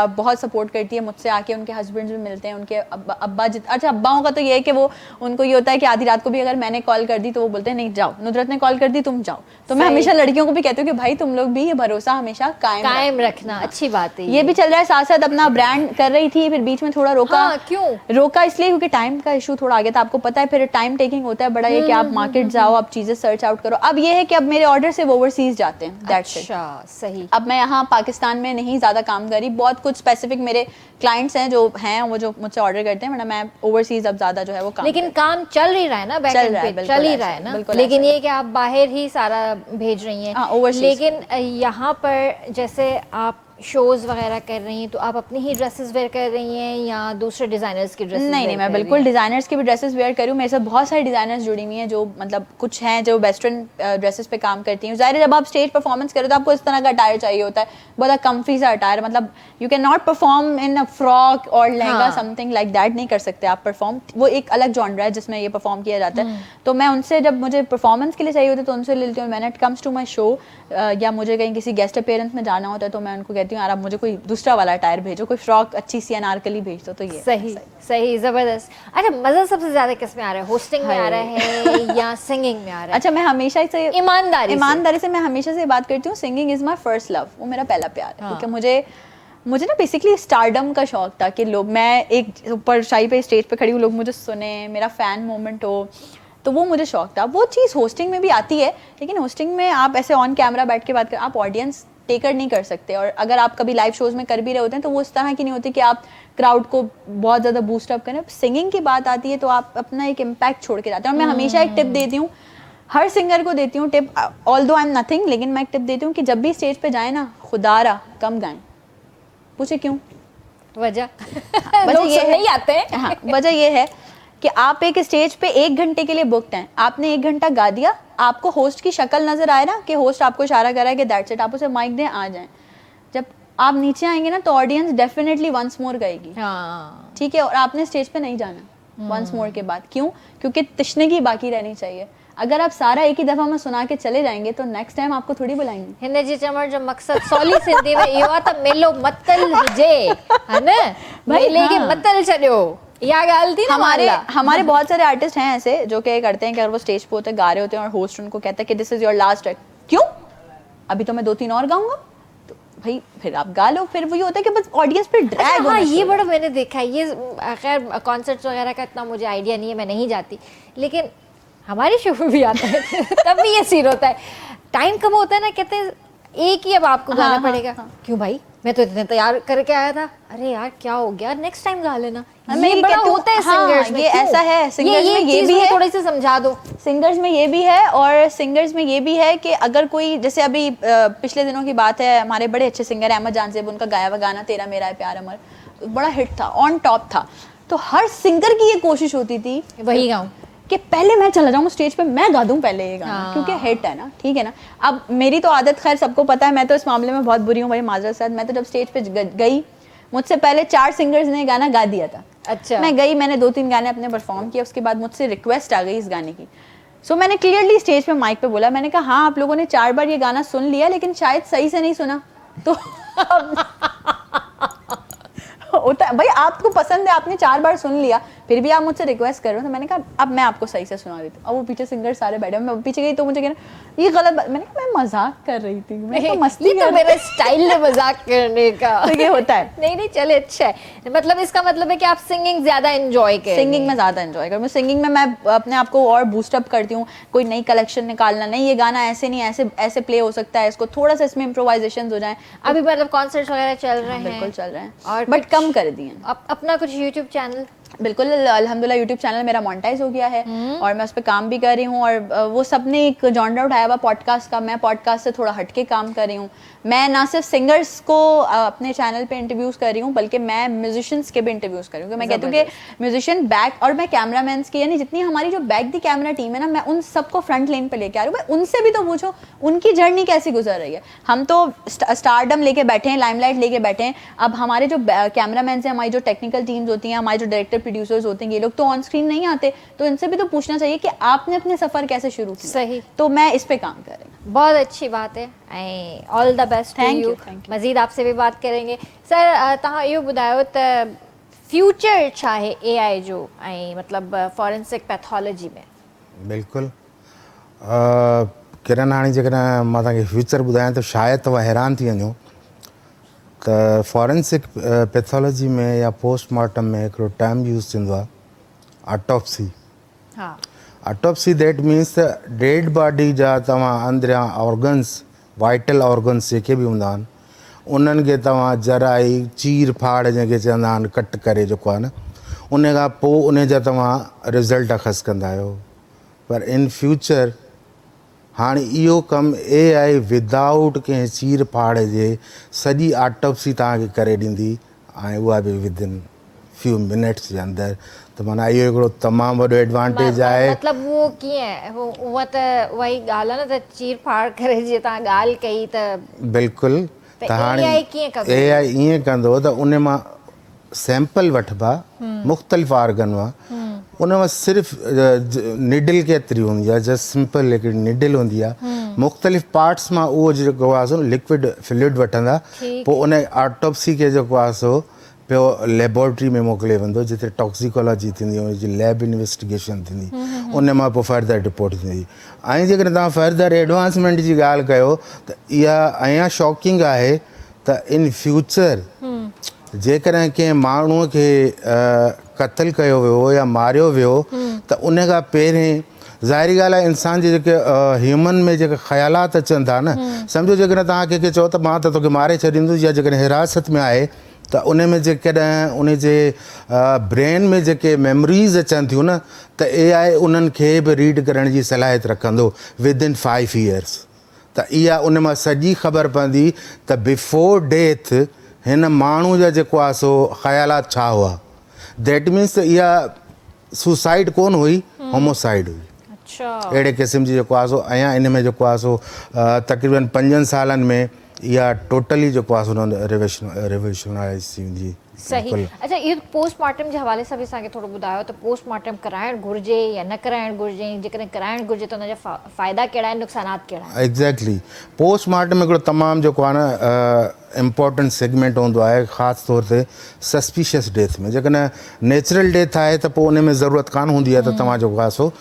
बहुत सपोर्ट करती है मुझसे आके, उनके हस्बैंड्स भी मिलते हैं, उनके अब्बा अच्छा, अब्बाओं का तो ये है कि वो, उनको ये होता है कि आधी रात को भी अगर मैंने कॉल कर दी तो वो बोलते हैं नहीं जाओ, नुदरत ने कॉल कर दी तुम जाओ। तो मैं सही। हमेशा लड़कियों को भी कहती हूँ कि भाई तुम लोग भी ये भरोसा हमेशा कायम रखना अच्छी बात है। ये भी चल रहा है, साथ साथ अपना ब्रांड कर रही थी, फिर बीच में थोड़ा रोका। हाँ, क्यों रोका? इसलिए क्योंकि टाइम का इशू थोड़ा आ गया था, आपको पता है, फिर टाइम टेकिंग होता है बड़ा, ये कि आप मार्केट जाओ, आप चीजें सर्च आउट करो। अब ये है कि अब मेरे ऑर्डर से ओवरसीज जाते हैं, दैट्स इट। अच्छा, सही। अब मैं यहाँ पाकिस्तान में नहीं ज़्यादा काम करी, बहुत कुछ स्पेसिफिक मेरे क्लाइंट्स हैं जो हैं वो जो मुझसे ऑर्डर करते हैं, वरना मैं ओवरसीज अब ज़्यादा जो है वो काम लेकिन काम चल ही रहा है ना, बैक चल एंड रहा है, पे बिल्कुल चल ही ऐसा रहा है, है ना, बिल्कुल लेकिन ऐसा ये कि आप बाहर ही सारा भेज रही हैं। हाँ, overseas। लेकिन यहाँ पर जैसे आप शोज वगैरह कर रही हैं तो आप अपनी ही ड्रेसेस वेयर कर रही हैं या दूसरे डिजाइनर्स की ड्रेसेस? नहीं, मैं बिल्कुल डिज़ाइनर्स की भी ड्रेसेस वेयर करूँ। मेरे साथ बहुत सारी डिज़ाइनर्स जुड़ी हुई हैं जो, मतलब कुछ हैं जो वेस्टर्न ड्रेसेस पे काम करती हैं। ज़ाहिर है जब आप स्टेज परफॉर्मेंस करो तो आपको इस तरह का अटायर चाहिए होता है, बहुत कम्फी सा अटायर, मतलब U can not perform in a frock और लहंगा, समथिंग लाइक दैट नहीं कर सकते आप परफॉर्म। वो एक अलग जॉनरा है जिसमें ये परफॉर्म किया जाता है। तो मैं उनसे, जब मुझे परफॉर्मेंस के लिए चाहिए होता है तो उनसे ले लेती हूँ। When it comes to my show या मुझे कहीं किसी गेस्ट अपीयरेंस में जाना होता है तो मैं उनको कहती हूँ यार आप मुझे कोई दूसरा वाला अटायर भेजो, कोई फ्रॉक अच्छी सी अनारकली भेज दो। तो ये सही सही, जबरदस्त। अच्छा, मजा सबसे ज्यादा किस में आ रहा है? होस्टिंग में आ रहा है या सिंगिंग में आ रहा है? अच्छा, मैं हमेशा से ईमानदारी से मैं हमेशा से बात करती हूँ, singing is my first love, वो मेरा पहला प्यार है। क्योंकि मुझे ना बेसिकली स्टारडम का शौक था कि लोग, मैं एक ऊपर शाही पे स्टेज पे खड़ी हूँ, लोग मुझे सुने, मेरा फैन मोमेंट हो, तो वो मुझे शौक था। वो चीज़ होस्टिंग में भी आती है, लेकिन होस्टिंग में आप ऐसे ऑन कैमरा बैठ के बात कर, आप ऑडियंस टेकर नहीं कर सकते, और अगर आप कभी लाइव शोज में कर भी रहे होते हैं तो वो इस तरह की नहीं होती कि आप क्राउड को बहुत ज़्यादा बूस्ट अप करें। सिंगिंग की बात आती है तो आप अपना एक इम्पैक्ट छोड़ के जाते हैं। और मैं हमेशा एक टिप देती हूँ, हर सिंगर को देती हूँ tip, although I am nothing, लेकिन मैं एक टिप देती हूँ कि जब भी स्टेज पे जाए ना, खुदारा कम गाएं। पूछे क्यों? वजह वजह ये नहीं आते हैं। हाँ, वजह ये है कि आप एक स्टेज पे 1 घंटे के लिए बुकड हैं, आपने 1 घंटा गा दिया, आपको होस्ट की शक्ल नजर आए ना कि होस्ट आपको इशारा कर रहा है कि दैट्स इट, आप उसे माइक दें, आ जाएं। जब आप नीचे आएंगे ना तो ऑडियंस डेफिनेटली वंस मोर गाएगी, हाँ, ठीक है, और आपने स्टेज पे नहीं जाना वंस मोर के बाद। क्यों? क्योंकि तशनगी बाकी रहनी चाहिए। अगर आप सारा एक ही दफा में सुना के चले जाएंगे तो नेक्स्ट टाइम आपको थोड़ी बुलाएंगे। हिंद जी चमर जो मकसद सॉली सिंधी में इहो आहे त मेलो मतल हुजे, है न, मेले के मतल चढ़ियो, या ॻाल्हि थी ना। हमारे बहुत सारे आर्टिस्ट हैं ऐसे जो कि करते हैं कि अगर वो स्टेज पे होते हैं, गा रहे होते हैं, और होस्ट उनको कहता है कि this is your last track. क्यों? अभी तो मैं 2-3 और गाऊंगा। तो भाई फिर आप गा लो। फिर वही होता है कि बस ऑडियंस पे ड्रैग। हाँ, ये बड़ा मैंने देखा है। ये खैर कॉन्सर्ट्स वगैरह का इतना मुझे आइडिया नहीं है, मैं नहीं जाती, लेकिन हमारे शो में भी आता है तब भी ये सीन होता है। टाइम कम होता है ना, कहते हैं एक ही अब आपको गाना पड़ेगा। क्यों भाई, मैं तो इतने तैयार करके आया था, अरे यार क्या हो गया, नेक्स्ट टाइम गा लेना। ये बड़ा होता है सिंगर्स में। ये ऐसा है, सिंगर्स में ये भी है, थोड़ी सी समझा दो। सिंगर्स में ये भी है, और सिंगर्स में ये भी है कि अगर कोई, जैसे अभी पिछले दिनों की बात है, हमारे बड़े अच्छे सिंगर अहमद जान ज़ेब, उनका गाया हुआ गाना तेरा मेरा है प्यार अमर बड़ा हिट था, ऑन टॉप था। तो हर सिंगर की ये कोशिश होती थी वही गाऊं कि पहले मैं चला जाऊँ स्टेज पे, मैं गा दूँ पहले ये गाना, क्योंकि हिट है ना, ठीक है ना। अब मेरी तो आदत, खैर सबको पता है, मैं तो इस मामले में बहुत बुरी हूँ भाई, माजरत साथ। मैं तो जब स्टेज पे गई, मुझसे पहले 4 सिंगर्स ने गाना गा दिया था। अच्छा, मैं गई, मैंने 2-3 गाने अपने परफॉर्म किए, उसके बाद मुझसे रिक्वेस्ट आ गई इस गाने की। सो मैंने क्लियरली स्टेज पे माइक पे बोला, मैंने कहा हाँ आप लोगों ने 4 बार ये गाना सुन लिया, लेकिन शायद सही से नहीं सुना। तो होता भाई आपको पसंद है, आपने 4 बार सुन लिया, फिर भी आप मुझसे रिक्वेस्ट कर रहे हो, तो मैंने कहा अब मैं आपको सही से सुना देती हूँ। अब वो पीछे सिंगर सारे बैठे, मैं पीछे गई तो मुझे कहना ये गलत बात, मैंने कहा मैं मजाक कर रही थी, मैं तो मस्ती ये तो कर मेरा स्टाइल है मजाक करने का। तो ये होता है। नहीं नहीं चले, अच्छा है। मतलब इसका मतलब है कि आप सिंगिंग ज्यादा एंजॉय करते हैं। सिंगिंग में ज़्यादा एंजॉय कर, मैं सिंगिंग में मैं अपने आप को और बूस्टअप करती हूँ, कोई नई कलेक्शन निकालना, नहीं ये गाना ऐसे नहीं ऐसे ऐसे प्ले हो सकता है, इसको थोड़ा सा इसमें इम्प्रोवाइजेशन हो जाए। अभी मतलब कॉन्सर्ट्स वगैरह चल रहे हैं? बिल्कुल चल रहे हैं, और बट कम कर दिए। अपना कुछ यूट्यूब चैनल? बिल्कुल, अल्हम्दुलिल्लाह यूट्यूब चैनल मेरा मोनेटाइज हो गया है और मैं उस पर काम भी कर रही हूँ। और वो सबने एक जॉनरा उठाया हुआ पॉडकास्ट का, मैं पॉडकास्ट से थोड़ा हटके काम कर रही हूँ। मैं ना सिर्फ सिंगर्स को अपने चैनल पे इंटरव्यूज़ कर रही हूँ, बल्कि मैं म्यूजिशियंस के भी इंटरव्यूज़ कर रही हूँ, क्योंकि मैं कहती हूँ कि म्यूजिशियन बैक, और मैं कैमरामैन्स की, यानी जितनी हमारी जो बैक दी कैमरा टीम है ना, मैं उन सबको फ्रंट लेन पे लेके आ रही हूँ। भाई उनसे भी तो पूछो उनकी जर्नी कैसी गुजर रही है। हम तो स्टारडम लेके बैठे हैं, लाइमलाइट लेके बैठे हैं, अब हमारे जो कैमरामैन हैं, हमारी जो टेक्निकल टीम्स होती हैं, हमारे जो डायरेक्टर प्रोड्यूसर्स होते हैं, ये लोग तो ऑन स्क्रीन नहीं आते, तो इनसे भी तो पूछना चाहिए कि आपने अपने सफ़र कैसे शुरू किया। सही। तो मैं इस पे काम कर रही हूँ। बहुत अच्छी बात है ऐं all the best to Thank you. you, thank you. मज़ीद आपसे भी बात करेंगे। सर तव्हां इहो ॿुधायो त फ्यूचर छा आहे AI जो ऐं मतिलबु फॉरेंसिक पैथोलॉजी में? बिल्कुलु। किरण, हाणे जेकॾहिं मां तव्हांखे फ्यूचर ॿुधायां त शायदि तव्हां हैरान थी वञो त फॉरेंसिक पैथोलॉजी में या पोस्टमार्टम में हिकिड़ो टर्म यूज़ थींदो आहे, ऑटोप्सी। हाँ। ऑटोप्सी दैट मीन्स त डेड बॉडी जा तव्हां अंदरियां ऑर्गन्स, वाइटल ऑर्गन्स जेके बि हूंदा आहिनि, उन्हनि खे तव्हां जराई, चीर फाड़ जंहिंखे चवंदा आहिनि, कट करे जेको आहे न, उन खां पोइ उन जा तव्हां रिज़ल्ट अख़ज़ कंदा आहियो। पर इन फ्यूचर हाणे इहो कमु AI विदाउट कंहिं चीर फाड़ जे सॼी ऑटोप्सी तव्हांखे करे ॾींदी, ऐं उहा बि विदिन फ्यू मिनट्स जे अंदरि। त माना इहो हिकिड़ो तमामु वॾो एडवांटेज आहे। मतिलबु उहो कीअं, उहा त उहा ई ॻाल्हि आहे न, त चीर फाड़ करे जीअं तव्हां ॻाल्हि कई त बिल्कुलु। त त हाणे AI कीअं कंदो? AI ईअं कंदो त उन मां सैंपल वठिबा मुख़्तलिफ़ ऑर्गन मां, उन मां सिर्फ़ु निडल केतिरी हूंदी आहे, जस्ट सिंपल हिकिड़ी निडल हूंदी आहे, मुख़्तलिफ़ पार्ट्स मां उहो जेको आहे सो लिक्विड फ्लूइड वठंदा, पोइ उन ऑटोप्सी खे जेको आहे सो पियो लेबोरेटरी में मोकिले वेंदो, जिते टॉक्सिकोलॉजी थींदी, उनजी लैब इन्वेस्टिगेशन थींदी, उन मां पोइ फर्दर रिपोर्ट थींदी। ऐं जेकॾहिं तव्हां फर्दर एडवांसमेंट जी ॻाल्हि कयो त इहा अञा शॉकिंग आहे त इन फ्यूचर जेकॾहिं कंहिं माण्हूअ खे क़त्ल कयो वियो या मारियो वियो त उन खां पहिरें ज़ाहिरी ॻाल्हि आहे, इंसान जे जेके ह्यूमन में जेके ख़्यालात अचनि था न, सम्झो जेकॾहिं तव्हां कंहिंखे चओ त मां त तोखे मारे छॾींदुसि, या जेकॾहिं हिरासत में आहे त उन में जेकॾहिं उन जे ब्रेन में जेके मेमोरीज़ अचनि थियूं न, त AI उन्हनि खे बि रीड करण जी सलाहियत रखंदो विदिन 5 years। त इहा उन मां सॼी ख़बर पवंदी त बिफोर डेथ हिन माण्हू जा जेको आहे सो ख़्यालात छा हुआ। दैट मीन्स त इहा सुसाइड कोन हुई, होमोसाइड हुई। अच्छा। अहिड़े क़िस्म जी जेको आहे सो अञा इन में जेको आहे सो तक़रीबन 5 सालनि में इहा टोटली जेको आहे सो रिवोल्यूशनाइज़ थी वेंदी। सही। अच्छा, इहो पोस्टमार्टम जे हवाले सां बि असांखे थोरो ॿुधायो त पोस्टमार्टम कराइणु घुरिजे या न कराइणु घुरिजे, जेकॾहिं कराइणु घुरिजे त हुनजा फ़ाइदा कहिड़ा आहिनि, नुक़सानात कहिड़ा आहिनि? एग्ज़ैक्टली। पोस्टमार्टम हिकिड़ो तमामु जेको आहे न इम्पोर्टेंट सेगमेंट हूंदो आहे, ख़ासि तौर ते सस्पिशियस डेथ में। जेकॾहिं नेचुरल डेथ आहे त पोइ उन में ज़रूरत कान हूंदी आहे त तव्हां जेको आहे सो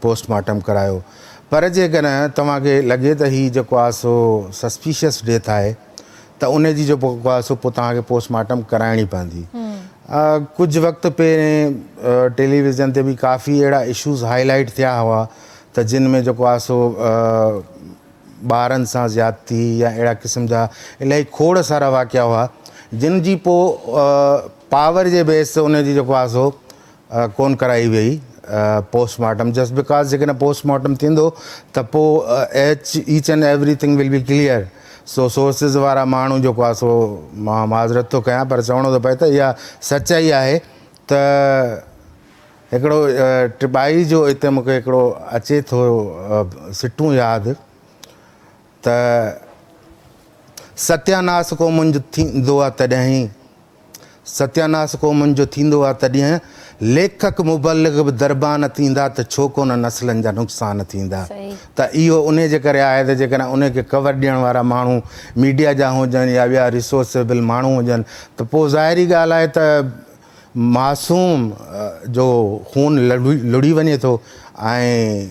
पोस्टमार्टम करायो। पर जेकॾहिं तव्हांखे लॻे त हीउ जेको आहे सो सस्पिशियस डेथ आहे त उन जी जेको आहे सो पोइ तव्हांखे पोस्टमार्टम कराइणी पवंदी। कुझु वक़्तु पहिरें टेलीविज़न ते बि काफ़ी अहिड़ा इशूज़ हाईलाइट थिया हुआ त जिन में जेको आहे सो ॿारनि सां ज़्यादती या अहिड़ा क़िस्म जा इलाही खोड़ सारा वाक़िया हुआ, जिन जी पोइ पावर जे बेस ते उन जी जेको आहे सो कोन कराई वई पोस्टमार्टम, जस्ट बिकॉज जेकॾहिं पोस्टमार्टम थींदो त पोइ each and everything will be clear. So sources वारा माण्हू जेको आहे सो मां माज़रत थो कयां, पर चवणो थो पए त इहा सचाई आहे त हिकिड़ो टिबाई जो हिते मूंखे हिकिड़ो अचे थो सिटूं यादि त सत्यानाश को मुंहिंजो थींदो आहे तॾहिं सत्यानाश क़ौमुनि जो थींदो आहे तॾहिं लेखक मुबल्लिग बि दरबार न थींदा त छो कोन नस्लनि जा नुक़सान थींदा। सही। त इहो उन जे करे आहे त जेकॾहिं उनखे कवर ॾियण वारा माण्हू मीडिया जा हुजनि या ॿिया रिसोर्सेबल माण्हू हुजनि त पोइ ज़ाहिरी ॻाल्हि आहे त मासूम जो खून लुड़ी वञे थो ऐं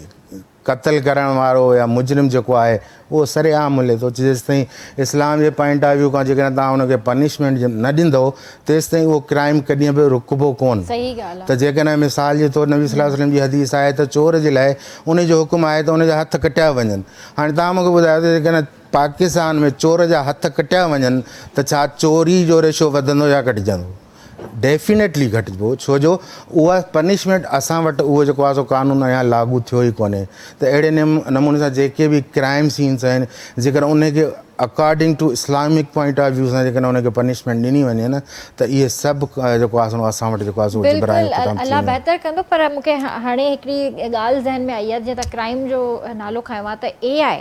क़त्ल करण वारो या मुजरिम जेको आहे उहो सरेआम मिले थो। जेसिताईं इस्लाम जे पॉइंट ऑफ व्यू खां जेकॾहिं तव्हां हुनखे पनिशमेंट न ॾींदो तेसिताईं उहो क्राइम कॾहिं बि रुकबो कोन। सही ॻाल्हि त जेकॾहिं मिसाल जे तौरु नबी सल्लल्लाहु अलैहि वसल्लम जी हदीस आहे त चोर जे लाइ उन जो हुकुम आहे त उनजा हथ कटिया वञनि। हाणे तव्हां मूंखे ॿुधायो त जेकॾहिं पाकिस्तान में चोर जा हथ कटिया वञनि त छा चोरी जो रेशो वधंदो या घटिजंदो? डेफिनेटली घटिजो, छो जो उहा पनिशमेंट असां वटि उहो जेको आहे सो कानून अञा लागू थियो ई कोन्हे। त अहिड़े नमूने सां जेके बि क्राइम सीन्स आहिनि जेकर उनखे according to Islamic point of view सां जेकॾहिं उनखे पनिशमेंट ॾिनी वञे न त इहे सभु जेको आहे सो असां वटि जेको आहे सो बिल्कुलु अलाह बहितर कंदो। पर मूंखे हाणे हिकिड़ी ॻाल्हि ज़हन में आई आहे, जीअं त क्राइम जो नालो खंयो आहे त AI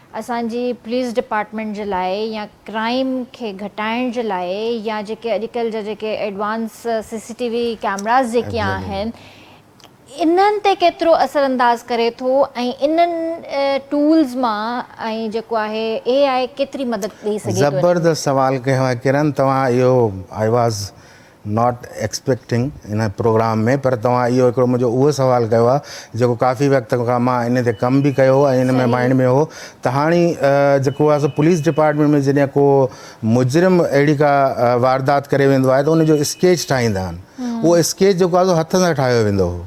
असांजी पुलिस डिपार्टमेंट जे लाइ या क्राइम खे घटाइण जे लाइ या जेके अॼुकल्ह जा जेके एडवांस CCTV कैमरास जेके आहिनि इन्हनि ते केतिरो असरअंदाज़ करे थो ऐं इन्हनि टूल्स मां ऐं जेको आहे AI केतिरी मदद ॾेई सघे थो? ज़बरदस्त सवाल कयो आहे किरण तव्हां। इहो I was not expecting in program में, पर तव्हां इहो हिकिड़ो मुंहिंजो उहो सवाल कयो आहे जेको काफ़ी वक़्त खां मां इन ते कमु बि कयो ऐं इन में माइंड में हो त हाणे जेको आहे सो पुलिस डिपार्टमेंट में जॾहिं को मुजरिम अहिड़ी का वारदात करे वेंदो आहे त उनजो स्केच ठाहींदा आहिनि। उहो स्केच जेको आहे सो हथ सां ठाहियो वेंदो हो,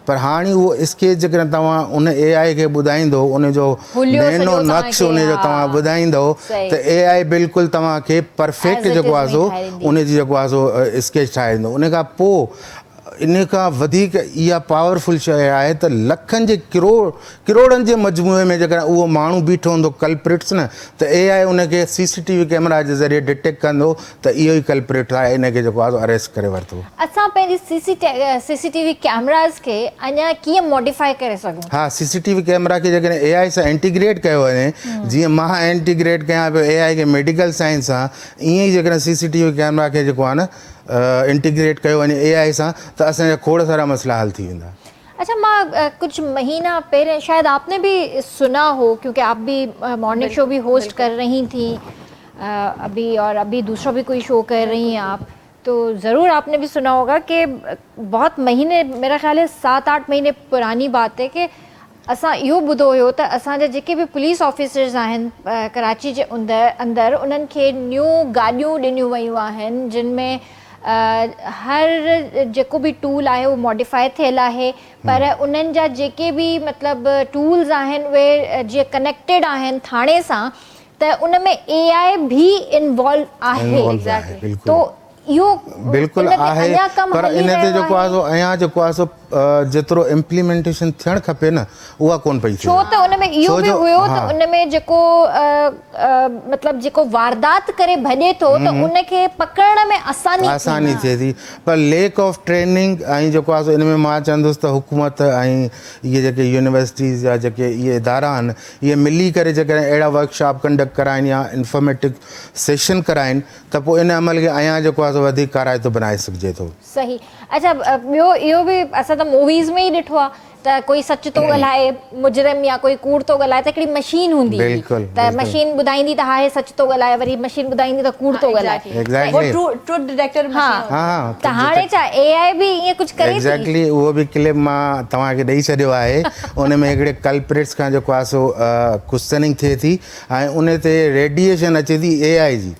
पर हाणे उहो स्केच जेकॾहिं तव्हां उन AI खे ॿुधाईंदो उनजो नैनो नक्श उनजो तव्हां ॿुधाईंदो त AI बिल्कुलु तव्हांखे परफेक्ट जेको आहे सो उनजी जेको आहे सो स्केच ठाहे ॾींदो। उन खां पोइ इन खां वधीक इहा पावरफुल शइ आहे त लखनि जे किरोड़नि जे मजमूए में जेकॾहिं उहो माण्हू बीठो हूंदो कल्प्रिट्स न त AI उनखे CCTV कैमरा जे ज़रिए डिटेक्ट कंदो त इहो ई कल्प्रिट आहे, इनखे जेको आहे अरेस्ट करे वरितो। असां पंहिंजी CCTV कैमरास खे अञा कीअं मॉडिफाई करे सघूं? हा, CCTV कैमरा खे जेकॾहिं AI सां इंटीग्रेट कयो वञे, जीअं मां इंटीग्रेट कयां पियो AI खे मेडिकल साइंस सां, ईअं ई जेकॾहिं CCTV कैमरा खे जेको आहे न इंटीग्रेट कयो वञे AI सां त असांजा खोड़ सारा मसला हल थी वेंदा। अच्छा, मां कुछ महीना पहले शायद आपने भी सुना हो क्योंकि आप भी मॉर्निंग शो भी होस्ट कर रही थी अभी, और अभी दूसरा भी कोई शो कर रही हैं आप, तो ज़रूर आपने भी सुना होगा कि बहुत महीने, मेरा ख़्याल है 7-8 महीने पुरानी बात है कि असां इहो ॿुधो हुयो त असांजा जेके बि पुलिस ऑफिसर्स आहिनि कराची जे अंदरि उन्हनि खे न्यू गाॾियूं ॾिनियूं वयूं आहिनि जिन में हर जेको भी टूल आहे उहो मॉडिफाई थियल आहे, पर उन्हनि जा जेके भी मतिलबु टूल्स आहिनि उहे जीअं कनेक्टेड आहिनि थाणे सां त उन में AI भी इन्वॉल्व आहे। तो इहो बिल्कुलु आहे, पर इन ते जेको आहे सो अञा जेको आहे सो जेतिरो इम्प्लीमेंटेशन थियणु खपे न उहा कोन पई थिए। छो त उन में इहो बि हुयो त उन में जेको मतिलबु जेको वारदात करे भॼे थो त उनखे पकड़ण में आसानी थिए थी, पर लेक ऑफ ट्रेनिंग ऐं जेको आहे सो इन में मां चवंदुसि त हुकूमत ऐं इहे जेके यूनिवर्सिटीज़ या जेके इहे इदारा आहिनि इहे मिली करे जेकॾहिं अहिड़ा वर्कशॉप कंडक्ट कराइनि या इंफॉर्मेटिव सेशन कराइनि त पोइ इन अमल खे अञा जेको आहे सो वधीक काराइतो बनाए सघिजे थो। सही। अच्छा, ॿियो इहो बि असां त मूवीज़ में ई ॾिठो आहे त कोई सच थो ॻाल्हाए मुजरिम या कोई कूड़ थो ॻाल्हाए त हिकिड़ी मशीन हूंदी त मशीन ॿुधाईंदी त हा हे सच थो ॻाल्हाए, वरी मशीन ॿुधाईंदी त कूड़ थो ॻाल्हाए। ट्रुथ डिटेक्टर त हाणे छा AI बि ईअं कुझु करे थी? एग्जैक्टली, उहो बि क्लिप मां तव्हांखे ॾेई छॾियो आहे। उन में हिकिड़े कल्प्रिट्स खां जेको आहे सो क्वेश्चनिंग थिए थी ऐं उन ते रेडिएशन अचे थी AI जी,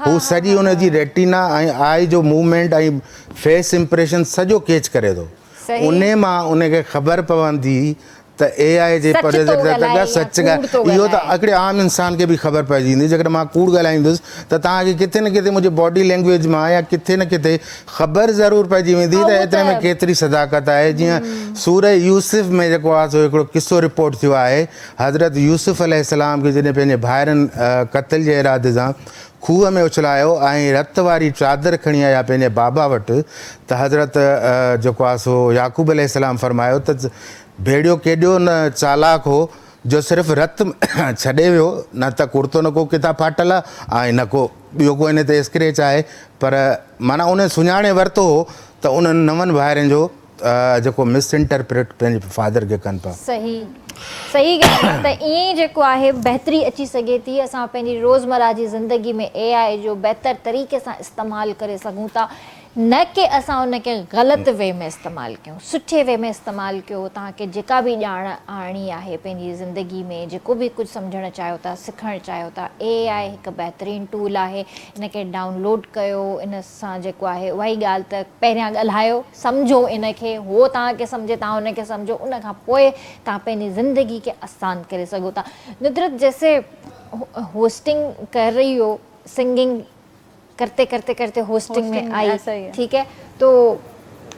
हू सॼी उनजी रेटिना ऐं आई जो मूवमेंट ऐं फेस इंप्रेशन सॼो कैच करे थो। उन मां उनखे ख़बर पवंदी त AI जे पर सच इहो त हिकिड़े आम इंसान खे बि ख़बर पइजी वेंदी। जेकॾहिं मां कूड़ ॻाल्हाईंदुसि त तव्हांखे किथे न किथे मुंहिंजे बॉडी लैंग्वेज मां या किथे न किथे ख़बर ज़रूरु पइजी वेंदी त एतिरे में केतिरी सदाकत आहे। जीअं सूरह यूसुफ में जेको आहे सो हिकिड़ो किस्सो रिपोर्ट थियो आहे, हज़रत यूसुफ अलैहिस्सलाम खे जॾहिं पंहिंजे भाइरनि क़त्ल जे इरादे सां खूह में उछलायो ऐं रत वारी चादर खणी आया पंहिंजे बाबा वटि त हज़रत जेको आहे सो याकूब अलैहिस्सलाम फरमायो त भेड़ियो केॾो न चालाक हो जो सिर्फ़ु रत छॾे वियो, न त कुर्तो न को किथां फाटल आहे ऐं न को ॿियो को इन ते स्क्रेच आहे, पर माना उन सुञाणे वरितो हो त उन्हनि नवनि भाइरनि जो जेको मिसइंटरप्रेट पंहिंजे फादर खे कनि पिया। सही ॻाल्हि आहे। त ईअं ई जेको आहे बहितरी अची सघे थी, असां पंहिंजी रोज़मर्रा जी ज़िंदगी में AI जो बहितर तरीक़े सां इस्तेमालु करे सघूं था, न कि असां उनखे ग़लति वे में इस्तेमालु कयूं, सुठे वे में इस्तेमालु कयो। तव्हांखे जेका बि ॼाण आणणी आहे पंहिंजी ज़िंदगी में, जेको बि कुझु सम्झणु चाहियो था, सिखणु चाहियो था, AI हिकु बहितरीनु टूल आहे, इनखे डाउनलोड कयो। इन सां जेको आहे उहा ई ॻाल्हि त पहिरियां ॻाल्हायो, सम्झो इनखे, हो तव्हांखे सम्झे, तव्हां उनखे सम्झो, उन खां पोइ तव्हां पंहिंजी ज़िंदगी खे आसान करे सघो था। नुदरत जैसे होस्टिंग कर रही हो, सिंगिंग करते करते करते होस्टिंग में आई, ठीक है, तो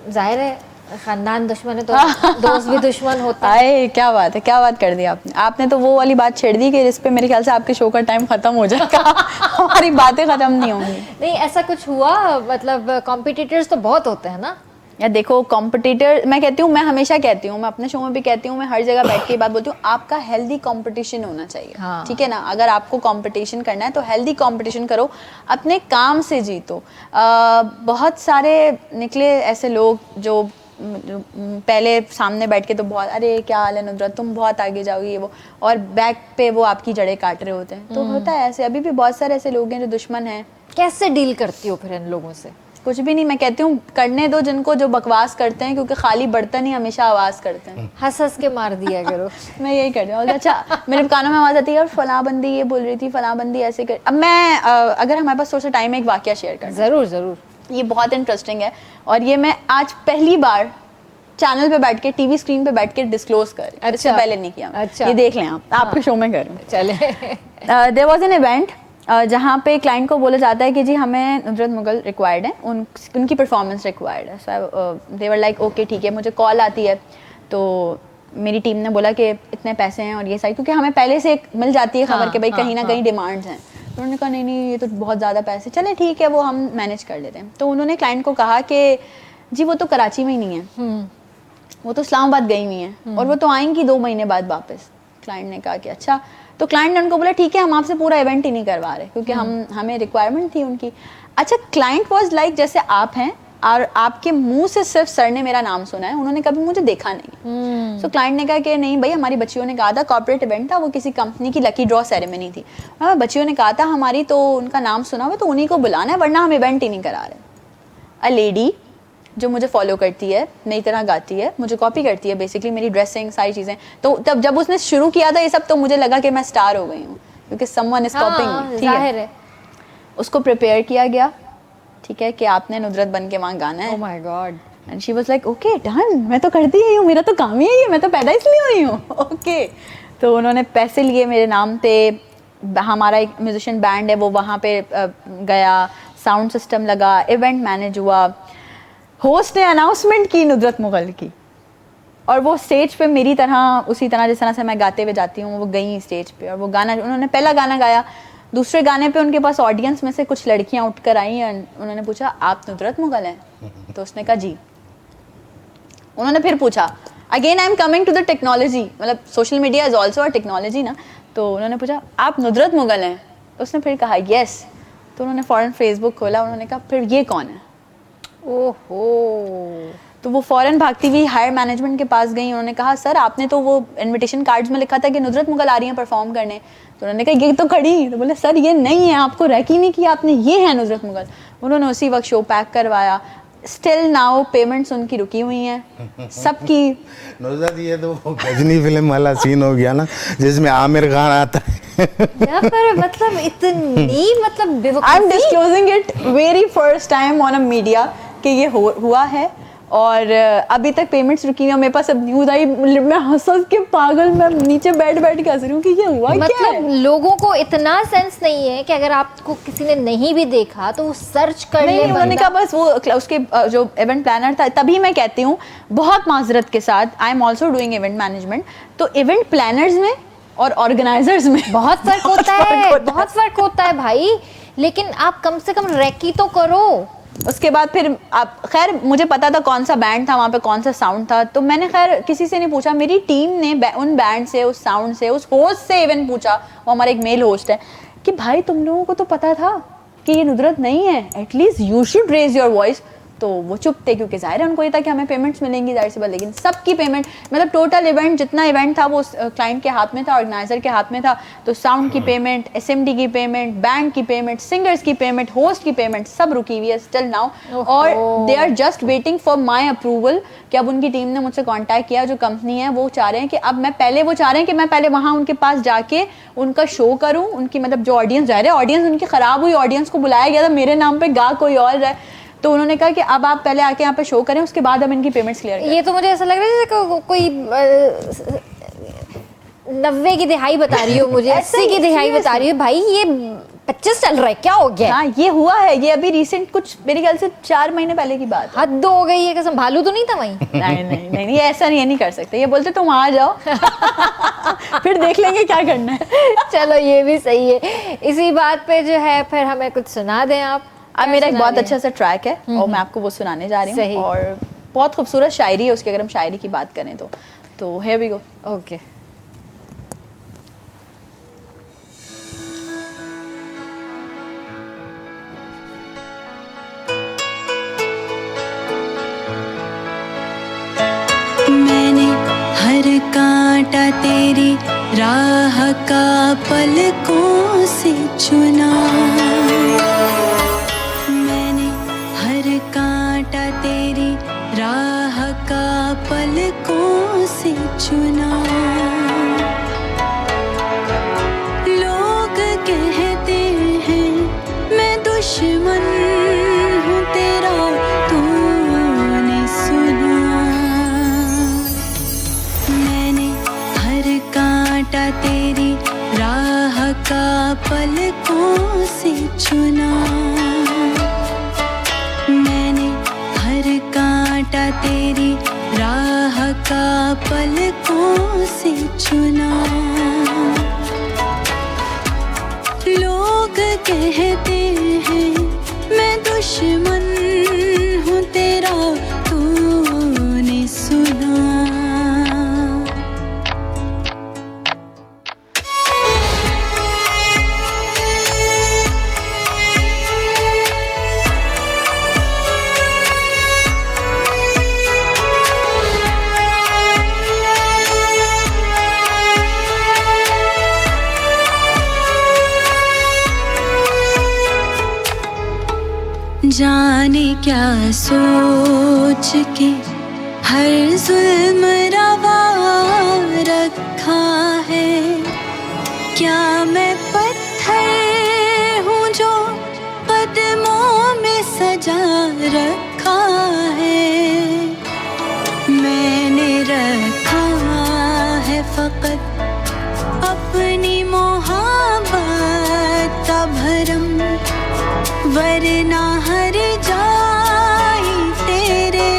जाहिर है खानदान दुश्मन है तो दोस्त भी दुश्मन होता है। क्या बात है, क्या बात कर दी आपने तो वो वाली बात छेड़ दी कि जिस पे मेरे ख्याल से आपके शो का टाइम खत्म हो जाएगा। हमारी बातें खत्म नहीं होंगी। नहीं, ऐसा कुछ हुआ? मतलब कॉम्पिटिटर्स तो बहुत होते हैं ना या देखो, कॉम्पिटिटर, मैं कहती हूँ, मैं हमेशा कहती हूँ, मैं अपने शो में भी कहती हूँ, मैं हर जगह बैठ के बात बोलती हूँ, आपका हेल्दी कंपटीशन होना चाहिए। हाँ। ठीक है ना, अगर आपको कंपटीशन करना है तो हेल्दी कंपटीशन करो, अपने काम से जीतो। बहुत सारे निकले ऐसे लोग जो पहले सामने बैठ के तो बहुत, अरे क्या हाल है नुदरत, तुम बहुत आगे जाओगी, ये वो, और बैक पे वो आपकी जड़ें काट रहे होते हैं। तो होता है ऐसे, अभी भी बहुत सारे ऐसे लोग हैं जो दुश्मन हैं। कैसे डील करती हो फिर इन लोगों से? कुछ भी नहीं, मैं कहती हूँ करने दो जिनको जो बकवास करते हैं, क्योंकि खाली बर्तन ही हमेशा आवाज़ करते हैं। हंस हंस के मार दिया करो। मैं यही करती हूँ। अच्छा, मेरे कानों में आवाज़ आती है, और फलां बंदी ये बोल रही थी, फलां बंदी ऐसे कर। अब मैं अगर हमारे पास थोड़ा सा टाइम है, एक वाकया शेयर कर। ज़रूर ज़रूर। ये बहुत इंटरेस्टिंग है, और ये मैं आज पहली बार चैनल पे बैठ के, टीवी स्क्रीन पे बैठ के डिस्क्लोज कर। अच्छा। इससे पहले नहीं किया। अच्छा। ये देख लें आप, आपके शो में करूँ। चले। देयर वाज एन इवेंट जहाँ पे क्लाइंट को बोला जाता है कि जी हमें नुदरत मुगल रिक्वायर्ड है, उनकी परफॉर्मेंस रिक्वायर्ड है। सो दे वर लाइक ओके ठीक है। मुझे कॉल आती है, तो मेरी टीम ने बोला कि इतने पैसे हैं और ये सारी, क्योंकि हमें पहले से मिल जाती है खबर कि भाई कहीं ना कहीं डिमांड्स हैं। तो उन्होंने कहा नहीं ये तो बहुत ज़्यादा पैसे, चले ठीक है वो हम मैनेज कर लेते हैं। तो उन्होंने क्लाइंट को कहा कि जी वो तो कराची में ही नहीं है, वो तो इस्लामाबाद गई हुई हैं, और वो तो आएंगी 2 महीने बाद वापस। क्लाइंट ने कहा कि अच्छा। तो क्लाइंट ने उनको बोला ठीक है हम आपसे पूरा इवेंट ही नहीं करवा रहे, क्योंकि हमें रिक्वायरमेंट थी उनकी। अच्छा, क्लाइंट वाज लाइक जैसे आप हैं और आपके मुंह से सिर्फ सर ने मेरा नाम सुना है, उन्होंने कभी मुझे देखा नहीं। सो क्लाइंट ने कहा कि नहीं भाई, हमारी बच्चियों ने कहा था, कॉर्पोरेट इवेंट था, वो किसी कंपनी की लकी ड्रॉ सेरेमनी थी, बच्चियों ने कहा था हमारी, तो उनका नाम सुना हुआ, तो उन्हीं को बुलाना है, वरना हम इवेंट ही नहीं करा रहे। अ लेडी जो मुझे फॉलो करती है, मेरी तरह गाती है, मुझे कॉपी करती है बेसिकली, मेरी ड्रेसिंग सारी चीज़ें। तो तब जब उसने शुरू किया था ये सब, तो मुझे लगा कि मैं स्टार हो गई हूँ, क्योंकि समवन इज कॉपिंग। ठीक है, उसको प्रिपेयर किया गया, ठीक है, कि आपने नुदरत बन के वहाँ गाना है। Oh my God. And she was like okay done, मैं तो करती ही हूँ, मेरा तो काम ही है ये, मैं तो पैदा इसलिए हुई हूँ। ओके। तो उन्होंने पैसे लिए मेरे नाम पे, हमारा एक म्यूजिशियन बैंड है वो वहाँ पे गया, साउंड सिस्टम लगा, इवेंट मैनेज हुआ, होस्ट ने अनाउंसमेंट की नुदरत मुगल की, और वो स्टेज पे मेरी तरह, उसी तरह जिस तरह से मैं गाते हुए जाती हूँ, वो गई स्टेज पे, और वो गाना, उन्होंने पहला गाना गाया। दूसरे गाने पे उनके पास ऑडियंस में से कुछ लड़कियाँ उठकर आई, और उन्होंने पूछा आप नुदरत मुगल हैं? तो उसने कहा जी। उन्होंने फिर पूछा, again I am coming to the technology, मतलब social media is also a technology ना। तो उन्होंने पूछा आप नुदरत मुगल हैं? तो उसने फिर कहा येस। तो उन्होंने फ़ौरन फेसबुक खोला, उन्होंने कहा फिर ये कौन है? ओहो। तो वो फ़ौरन भागती हुई हायर मैनेजमेंट के पास गई। उन्होंने कहा सर आपने तो वो इनविटेशन कार्ड्स में लिखा था कि नुदरत मुगल आ रही हैं परफॉर्म करने। तो उन्होंने कहा ये तो खड़ी। तो बोले सर ये नहीं है, आपको रैक ही नहीं किया आपने, ये है नुदरत मुगल। उन्होंने उसी वक्त शो पैक करवाया। स्टिल नाउ पेमेंट्स उनकी रुकी हुई हैं सबकी। नुसरत ये तो गजनी फिल्म वाला सीन हो गया ना, जिसमें आमिर खान आता है। पर मतलब इतनी मतलब I am disclosing it very first time on a media कि ये हुआ है, और अभी तक पेमेंट्स रुकी हुई हैं। मेरे पास अब न्यूज़ आई, मैं हंस के पागल, मैं नीचे बैठ के हंस रही हूँ कि ये हुआ क्या है। मतलब लोगों को इतना सेंस नहीं है कि अगर आपको किसी ने नहीं भी देखा तो वो सर्च कर ले। उन्होंने कहा बस वो उसके जो इवेंट प्लानर था, तभी मैं कहती हूँ बहुत माजरत के साथ, I am also doing event management, तो इवेंट प्लानर्स में और ऑर्गेनाइजर्स में बहुत फर्क होता है, बहुत फर्क होता है भाई। लेकिन आप कम से कम रैकी तो करो, उसके बाद फिर आप खैर मुझे पता था कौन सा बैंड था वहाँ पे, कौन सा साउंड था, तो मैंने खैर किसी से नहीं पूछा, मेरी टीम ने उन बैंड से, उस साउंड से, उस होस्ट से इवन पूछा, वो हमारा एक मेल होस्ट है, कि भाई तुम लोगों को तो पता था कि ये नुदरत नहीं है, at least you should raise your voice. तो वो चुप थे, क्योंकि जाहिर है उनको ये था कि हमें पेमेंट्स मिलेंगी, जाहिर सी बात। लेकिन सबकी पेमेंट, मतलब टोटल इवेंट, जितना इवेंट था वो क्लाइंट के हाथ में था, ऑर्गेनाइजर के हाथ में था। तो साउंड की पेमेंट, एसएमडी की पेमेंट, बैंड की पेमेंट, सिंगर्स की पेमेंट, होस्ट की पेमेंट, सब रुकी हुई है स्टिल नाउ। और they are just waiting for my approval, कि अब उनकी टीम ने मुझसे कॉन्टैक्ट किया, जो कंपनी है वो चाह रहे हैं कि अब मैं पहले, वो चाह रहे हैं कि मैं पहले वहाँ उनके पास जाके उनका शो करूँ, उनकी मतलब जो ऑडियंस, जाहिर है ऑडियंस उनकी ख़राब हुई, ऑडियंस को बुलाया गया था, मेरे नाम पे गा कोई और है, तो उन्होंने कहा कि अब आप पहले आके यहाँ पे शो करें, उसके बाद हम इनकी पेमेंट्स क्लियर करें। ये तो मुझे ऐसा लग रहा है जैसे कोई 90 की दिहाई बता रही हो मुझे, 80 की दिहाई बता रही हो, भाई ये 25 चल रहा है, क्या हो गया? हाँ ये हुआ है, ये अभी रिसेंट कुछ मेरे ख्याल से 4 महीने पहले की बात है। हद हो गई है कसम, भालू तो नहीं था वहीं? नहीं ये ऐसा नहीं है, नहीं कर सकते, ये बोलते तुम आ जाओ फिर देख लेंगे क्या करना है। चलो ये भी सही है। इसी बात पे जो है फिर हमें कुछ सुना दें आप। अब मेरा एक बहुत अच्छा सा ट्रैक है और मैं आपको वो सुनाने जा रही हूँ, और बहुत खूबसूरत शायरी है उसकी, अगर हम शायरी की बात करें तो हियर वी गो। ओके। मैंने हर कांटा तेरी राह का पलकों से चुना, मैंने हर कांटा तेरी राह का पलकों से चुना। लोग कहते हैं मैं दुश्मन हूँ तेरा, तूने सुना। मैंने हर कांटा तेरी राह का पलकों से चुना, मैंने हर कांटा तेरी राह का पलकों से चुना। लोग कहते हैं मैं दुश्मन हूँ तेरा, तूने सुना। जाने क्या सोच के हर जुल्म रवा रखा है, क्या मैं पत्थर हूँ जो कदमों में सजा रखा है। मैंने रखा है फकत अपनी मोहब्बत का भरम, वरना हर जाई तेरे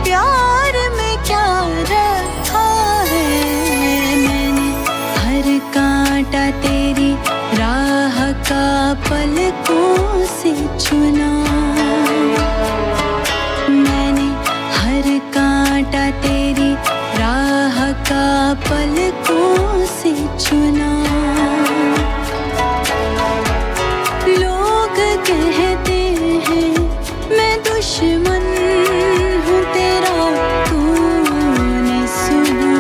प्यार में क्या रखा है। मैंने हर कांटा तेरी राह का पलकों से चुना, मैंने हर कांटा तेरी राह का पलकों से चुना। कहते हैं मैं दुश्मन हूँ तेरा, तूने सुना।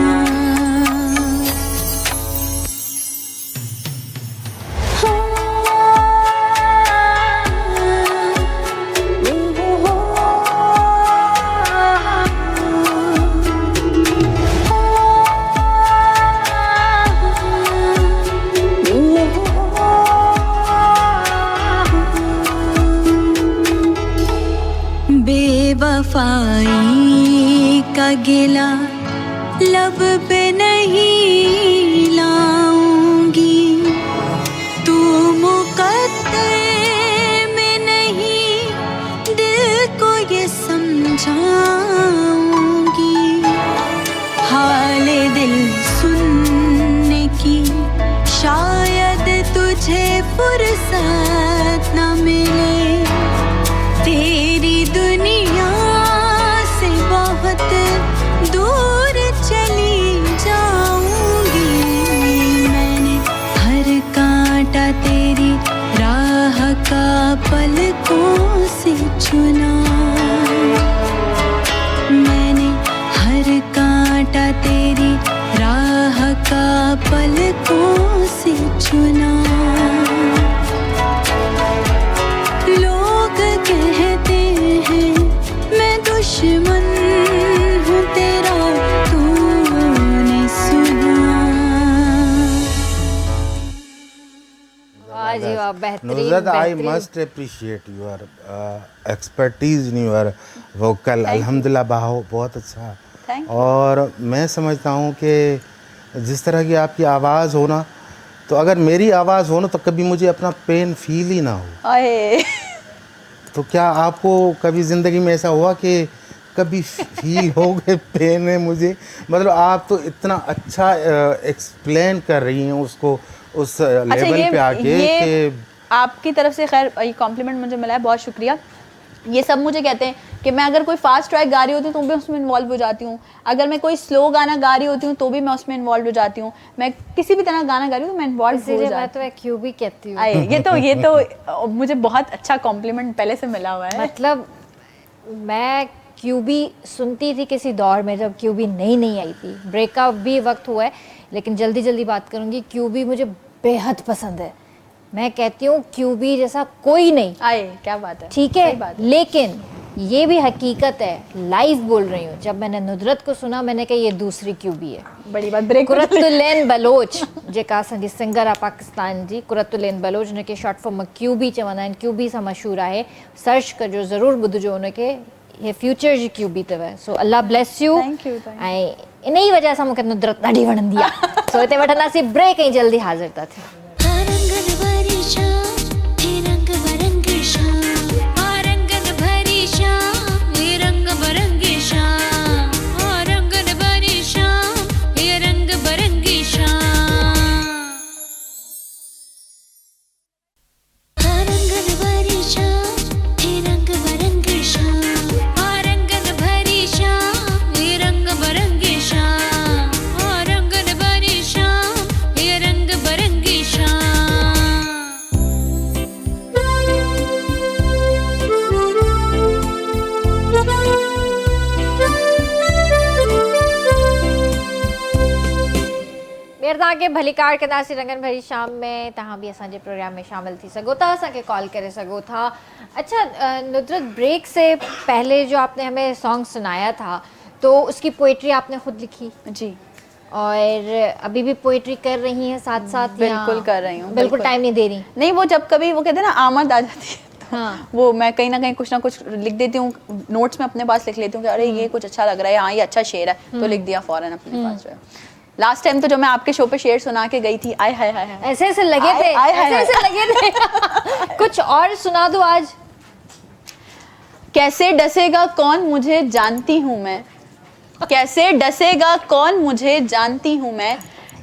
बेवफाई का गिला लब पे नहीं लाऊंगी, तू मुकद्दर में नहीं दिल को ये समझाऊंगी। हाल दिल सुनने की शायद तुझे फुर्सत न मिले, चुना, मैंने हर कांटा तेरी राह का पलकों से चुना। लोग कहते हैं मैं दुश्मन हूँ तेरा, तूने सुना। वाह जी वाह, बेहतरीन नुज़रत, आई बेहतरीन। Must appreciate your expertise in your vocal. अल्हम्दुलिल्लाह, बहुत अच्छा। Thank you. और मैं समझता हूँ कि जिस तरह की आपकी आवाज़ हो ना, तो अगर मेरी आवाज़ हो ना तो कभी मुझे अपना पेन फील ही ना हो। आए तो क्या आपको कभी ज़िंदगी में ऐसा हुआ कि कभी फील हो गए पेन है मुझे? मतलब आप तो इतना अच्छा एक्सप्लेन कर रही हैं उसको उस लेवल पे आके कि आपकी तरफ से खैर ये कॉम्प्लीमेंट मुझे मिला है, बहुत शुक्रिया। ये सब मुझे कहते हैं कि मैं अगर कोई फास्ट ट्रैक गा रही होती हूँ तो भी उसमें इन्वॉल्व हो जाती हूँ, अगर मैं कोई स्लो गाना गा रही होती हूँ तो भी मैं उसमें इन्वॉल्व हो जाती हूँ, मैं किसी भी तरह गाना गा रही हूँ तो मैं इन्वॉल्व हो इसीलिए मैं जाती तो एक क्यूबी कहती हूँ। हूँ। आए, ये तो मुझे बहुत अच्छा कॉम्प्लीमेंट पहले से मिला हुआ है। मतलब मैं क्यूबी सुनती थी किसी दौर में जब क्यूबी नई आई थी, ब्रेकअप भी वक्त हुआ है, लेकिन जल्दी बात करूँगी। क्यूबी मुझे बेहद पसंद है, मैं कहती हूँ क्यूबी जैसा कोई नहीं। आए, क्या बात है, ठीक सही है, बात है। लेकिन ये भी हकीकत है, लाइव बोल रही हूँ। जब मैंने नुदरत को सुना मैंने कहा ये दूसरी क्यूबी है। बड़ी बात, ब्रेक कुरतुलैन बलोच जेका असांजी सिंगर आहे पाकिस्तान जी, कुरतुलैन बलोच, उनखे शॉर्ट फॉर्म क्यूबी चवंदा आहिनि, क्यूबी सां मशहूरु आहे। सर्च कजो, ज़रूरु ॿुधिजो उनखे, हे फ्यूचर जी क्यूबी अथव। So Allah bless you. Thank you, thank you. ऐं इन ई वजह सां मूंखे नुदरत ॾाढी वणंदी आहे। सो हिते वठंदासीं ब्रेक ऐं जल्दी हाज़िर था थियूं। आरंगन भरी शाम हे रंग बरंगी शाम, आरंगन भरी शाम हे रंग बरंगी शाम, आरंगन भरी शाम हे रंग बरंगी शाम, आरंगन भरी शाम हे रंग बरंगी शाम, आरंगन भरी शाम हे रंग बरंगी शाम, आरंगन भरी शाम हे रंग बरंगी शाम। ॿीहर तव्हांखे भलीकार कंदासीं रंगन भरी शाम में। तव्हां बि असांजे प्रोग्राम में शामिल थी सघो था, असांखे कॉल करे सघो था। अच्छा नुदरत, ब्रेक से पहले जो आपने हमें सॉन्ग सुनाया था तो उसकी पोइट्री आपने खुद लिखी जी, और अभी भी पोइट्री कर रही हैं साथ साथ? बिल्कुल कर रही हूँ, बिल्कुल टाइम नहीं दे रही? नहीं, वो जब कभी वो कहते हैं ना आमद आ जाती है तो हाँ। वो मैं कहीं ना कहीं कुछ ना कुछ लिख देती हूँ, नोट्स में अपने पास लिख लेती हूँ कि अरे ये कुछ अच्छा लग रहा है, हाँ ये अच्छा शेर है, तो लिख दिया फौरन अपने पास जो है। लास्ट टाइम तो जो मैं आपके शो पे शेर सुना के गई थी, आय हाय हाय हाय, ऐसे ऐसे लगे थे, ऐसे लगे थे। कुछ और सुना दो आज। कैसे डसेगा कौन मुझे जानती हूँ मैं, कैसे डसेगा कौन मुझे जानती हूँ मैं,